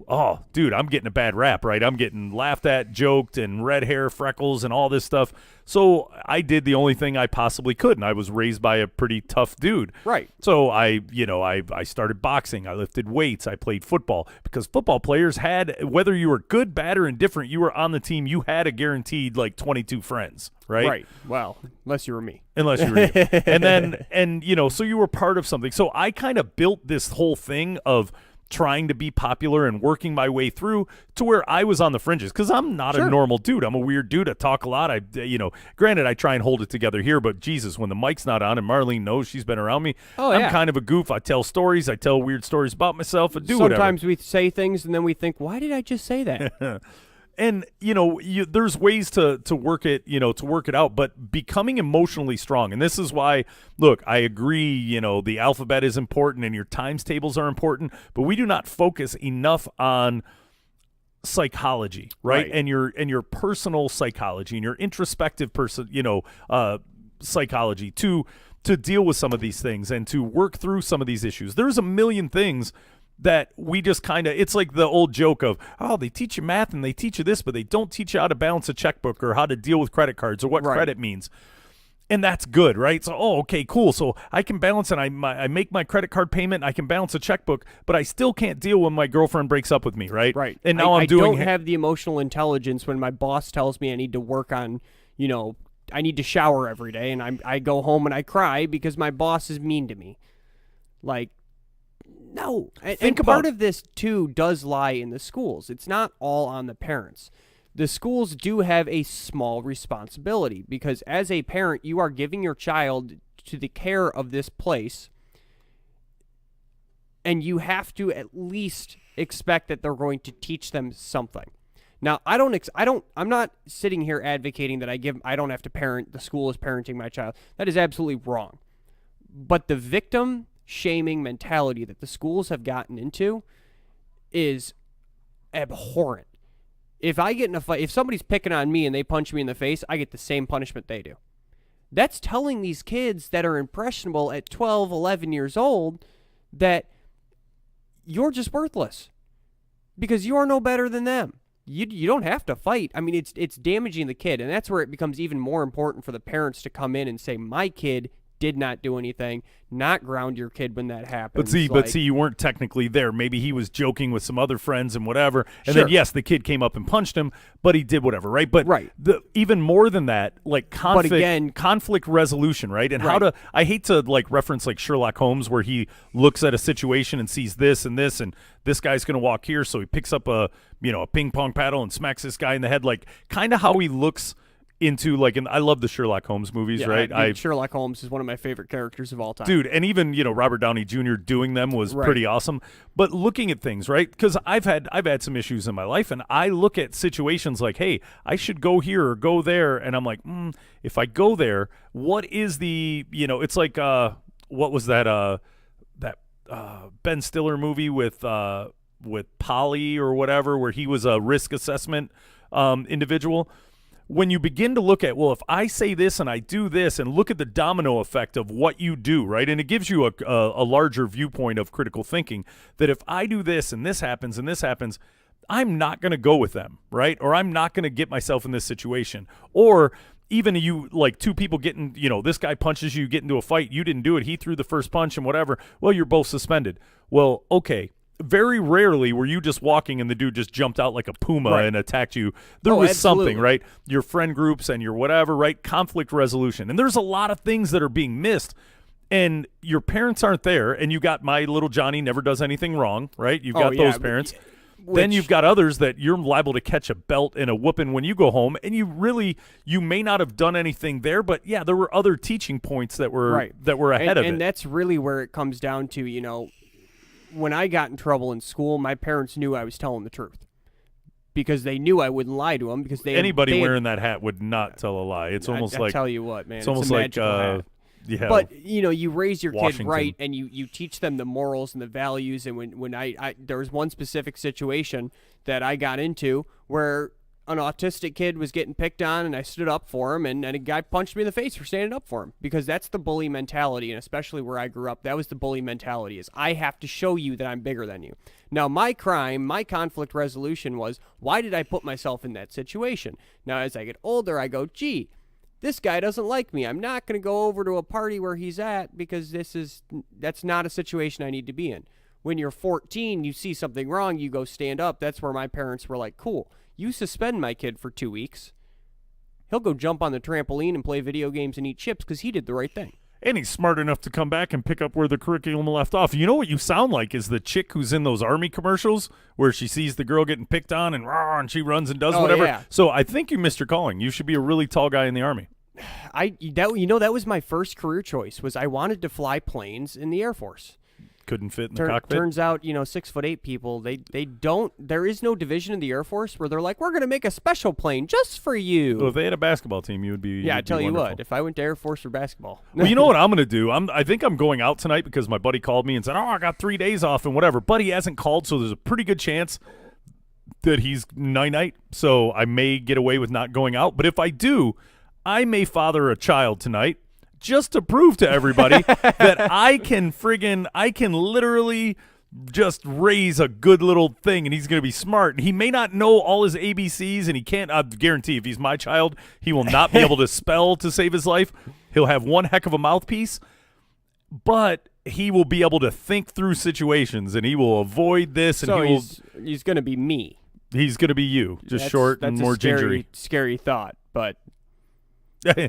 oh, dude, I'm getting a bad rap, right? I'm getting laughed at, joked, and red hair, freckles, and all this stuff. So I did the only thing I possibly could, and I was raised by a pretty tough dude. Right. So I started boxing. I lifted weights. I played football because football players had, whether you were good, bad, or indifferent, you were on the team. You had a guaranteed like 22 friends, right? Right. Well, unless you were me. Unless you were you. And so you were part of something. So I kind of built this whole thing of trying to be popular and working my way through to where I was on the fringes because I'm not a normal dude. I'm a weird dude. I talk a lot. Granted, I try and hold it together here, but Jesus, when the mic's not on and Marlene knows she's been around me, I'm kind of a goof. I tell stories. I tell weird stories about myself and do whatever. Sometimes we say things and then we think, why did I just say that? And there's ways to work it out, but becoming emotionally strong. And this is why, look, I agree, the alphabet is important and your times tables are important, but we do not focus enough on psychology, right? And your personal psychology and your introspective psychology to deal with some of these things and to work through some of these issues. There's a million things that we just kind of, it's like the old joke of, oh, they teach you math and they teach you this, but they don't teach you how to balance a checkbook or how to deal with credit cards or what credit means. And that's good, right? So, okay, cool. So I can balance and I make my credit card payment. And I can balance a checkbook, but I still can't deal when my girlfriend breaks up with me, right? Right. And now I don't have the emotional intelligence when my boss tells me I need to work on, I need to shower every day, and I go home and I cry because my boss is mean to me. Like, no. And part of this, too, does lie in the schools. It's not all on the parents. The schools do have a small responsibility because as a parent, you are giving your child to the care of this place, and you have to at least expect that they're going to teach them something. Now, I'm not sitting here advocating that I don't have to parent, the school is parenting my child. That is absolutely wrong. But the victim shaming mentality that the schools have gotten into is abhorrent. If I get in a fight, if somebody's picking on me and they punch me in the face, I get the same punishment they do. That's telling these kids that are impressionable at 12, 11 years old that you're just worthless because you are no better than them. You don't have to fight. I mean, it's damaging the kid, and that's where it becomes even more important for the parents to come in and say, my kid did not do anything, not ground your kid when that happens. But see, you weren't technically there. Maybe he was joking with some other friends and whatever. And Sure. then, yes, the kid came up and punched him, but he did whatever, right? But Right. Even more than that, like again- conflict resolution, right? And how Right. I hate to like reference like Sherlock Holmes where he looks at a situation and sees this and this, and this guy's going to walk here. So he picks up a ping pong paddle and smacks this guy in the head. Like kind of how he looks into like, and I love the Sherlock Holmes movies, right? Sherlock Holmes is one of my favorite characters of all time. Dude, and even Robert Downey Jr. doing them was Right. pretty awesome. But looking at things, right? Because I've had some issues in my life, and I look at situations like, hey, I should go here or go there, and I'm like, if I go there, what is the It's like what was that Ben Stiller movie with Polly or whatever, where he was a risk assessment individual. When you begin to look at, well, if I say this and I do this, and look at the domino effect of what you do, right? And it gives you a larger viewpoint of critical thinking, that if I do this and this happens, I'm not going to go with them, right? Or I'm not going to get myself in this situation. Or even you, like two people getting, this guy punches you, get into a fight, you didn't do it, he threw the first punch and whatever, well, you're both suspended. Well, okay. Very rarely were you just walking and the dude just jumped out like a puma Right. and attacked you. There Oh, was absolutely. something, right? Your friend groups and your whatever, right? Conflict resolution. And there's a lot of things that are being missed, and your parents aren't there, and you got my little Johnny never does anything wrong, right? You've got those parents. Then you've got others that you're liable to catch a belt and a whooping when you go home, and you may not have done anything there, but yeah, there were other teaching points that were ahead of it. And that's really where it comes down to, when I got in trouble in school, my parents knew I was telling the truth because they knew I wouldn't lie to them. Because anybody wearing that hat would not tell a lie. It's almost I like tell you what, man, it's almost a like magical hat. yeah. But you raise your Washington. kid right, and you teach them the morals and the values. And when I there was one specific situation that I got into where an autistic kid was getting picked on, and I stood up for him, and a guy punched me in the face for standing up for him, because that's the bully mentality, and especially where I grew up, that was the bully mentality, is I have to show you that I'm bigger than you. Now, my conflict resolution was, why did I put myself in that situation? Now, as I get older, I go, gee, this guy doesn't like me. I'm not going to go over to a party where he's at, because that's not a situation I need to be in. When you're 14, you see something wrong, you go stand up. That's where my parents were like, cool. You suspend my kid for 2 weeks. He'll go jump on the trampoline and play video games and eat chips because he did the right thing. And he's smart enough to come back and pick up where the curriculum left off. You know what you sound like is the chick who's in those Army commercials where she sees the girl getting picked on and rah, and she runs and does whatever. Yeah. So I think you missed your calling. You should be a really tall guy in the Army. That was my first career choice, was I wanted to fly planes in the Air Force. Couldn't fit in the cockpit. Turns out, 6'8" people, they don't. There is no division in the Air Force where they're like, we're going to make a special plane just for you. So if they had a basketball team, you would be. Yeah, I tell you wonderful. what, if I went to Air Force for basketball. Well, you know what I'm going to do? I think I'm going out tonight because my buddy called me and said, I got 3 days off and whatever. But he hasn't called, so there's a pretty good chance that he's night-night. So I may get away with not going out. But if I do, I may father a child tonight, just to prove to everybody that I can literally just raise a good little thing, and he's going to be smart. And he may not know all his ABCs, and he can't, I guarantee if he's my child, he will not be able to spell to save his life. He'll have one heck of a mouthpiece, but he will be able to think through situations, and he will avoid this, and So he's going to be me. He's going to be you, just short and more gingery. Scary thought, but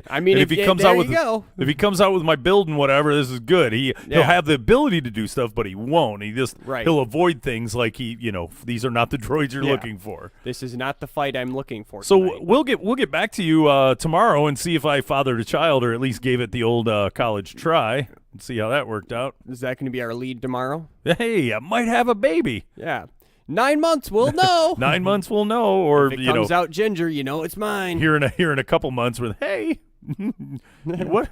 I mean, if he comes out with my build and whatever, this is good. He'll have the ability to do stuff, but he won't. He'll avoid things like these are not the droids you're looking for. This is not the fight I'm looking for. So tonight. we'll get back to you tomorrow and see if I fathered a child, or at least gave it the old college try, and see how that worked out. Is that going to be our lead tomorrow? Hey, I might have a baby. Yeah. 9 months, we'll know. 9 months, we'll know. Or if it comes out ginger, it's mine. Here in a couple months, with hey, what?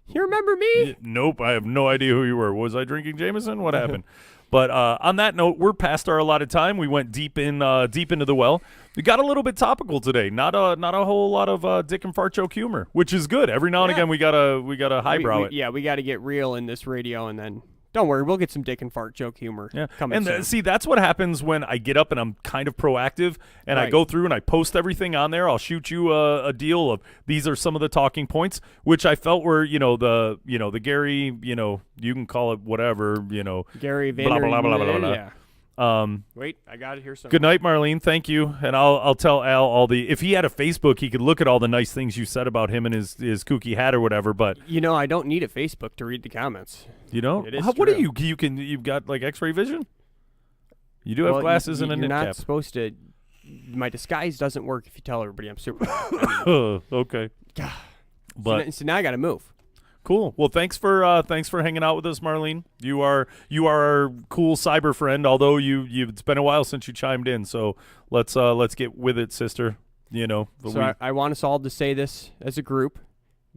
You remember me? Nope, I have no idea who you were. Was I drinking Jameson? What happened? But on that note, we're past our allotted time. We went deep into the well. We got a little bit topical today. Not a whole lot of dick and fart joke humor, which is good. Every now and again, we gotta highbrow it. Yeah, we got to get real in this radio, and then Don't worry, we'll get some dick and fart joke humor coming soon. See, that's what happens when I get up and I'm kind of proactive and I Right. go through and I post everything on there. I'll shoot you a deal of these are some of the talking points, which I felt were, the Gary, you can call it whatever, Gary blah, blah, blah, blah, blah, blah. Yeah. Wait, I got it here somewhere. Good night, Marlene. Thank you. And I'll tell Al if he had a Facebook, he could look at all the nice things you said about him and his kooky hat or whatever. But I don't need a Facebook to read the comments. you know, It is what are true. you've got like X-ray vision? You do have glasses and a You're knit not cap. supposed to. My disguise doesn't work if you tell everybody I'm super. Okay. But so now I got to move. cool. Well, thanks for hanging out with us, Marlene. You are our cool cyber friend. Although it's been a while since you chimed in, so let's get with it, sister. But So I want us all to say this as a group.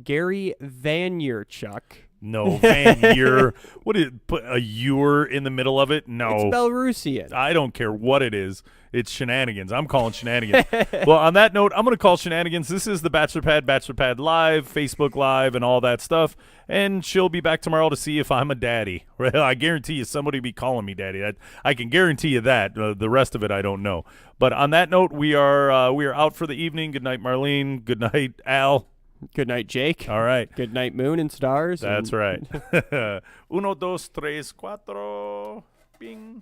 Gary Vaynerchuk. no Van Yer. What is put a "you're" in the middle of it? No, It's Belarusian. I don't care what it is. It's shenanigans. I'm calling shenanigans. Well, on that note, I'm going to call shenanigans. This is the Bachelor Pad Live, Facebook Live, and all that stuff. And she'll be back tomorrow to see if I'm a daddy. I guarantee you somebody will be calling me daddy. I can guarantee you that. The rest of it, I don't know. But on that note, we are out for the evening. Good night, Marlene. Good night, Al. Good night, Jake. All right. Good night, Moon and Stars. That's right. 1, 2, 3, 4. Bing.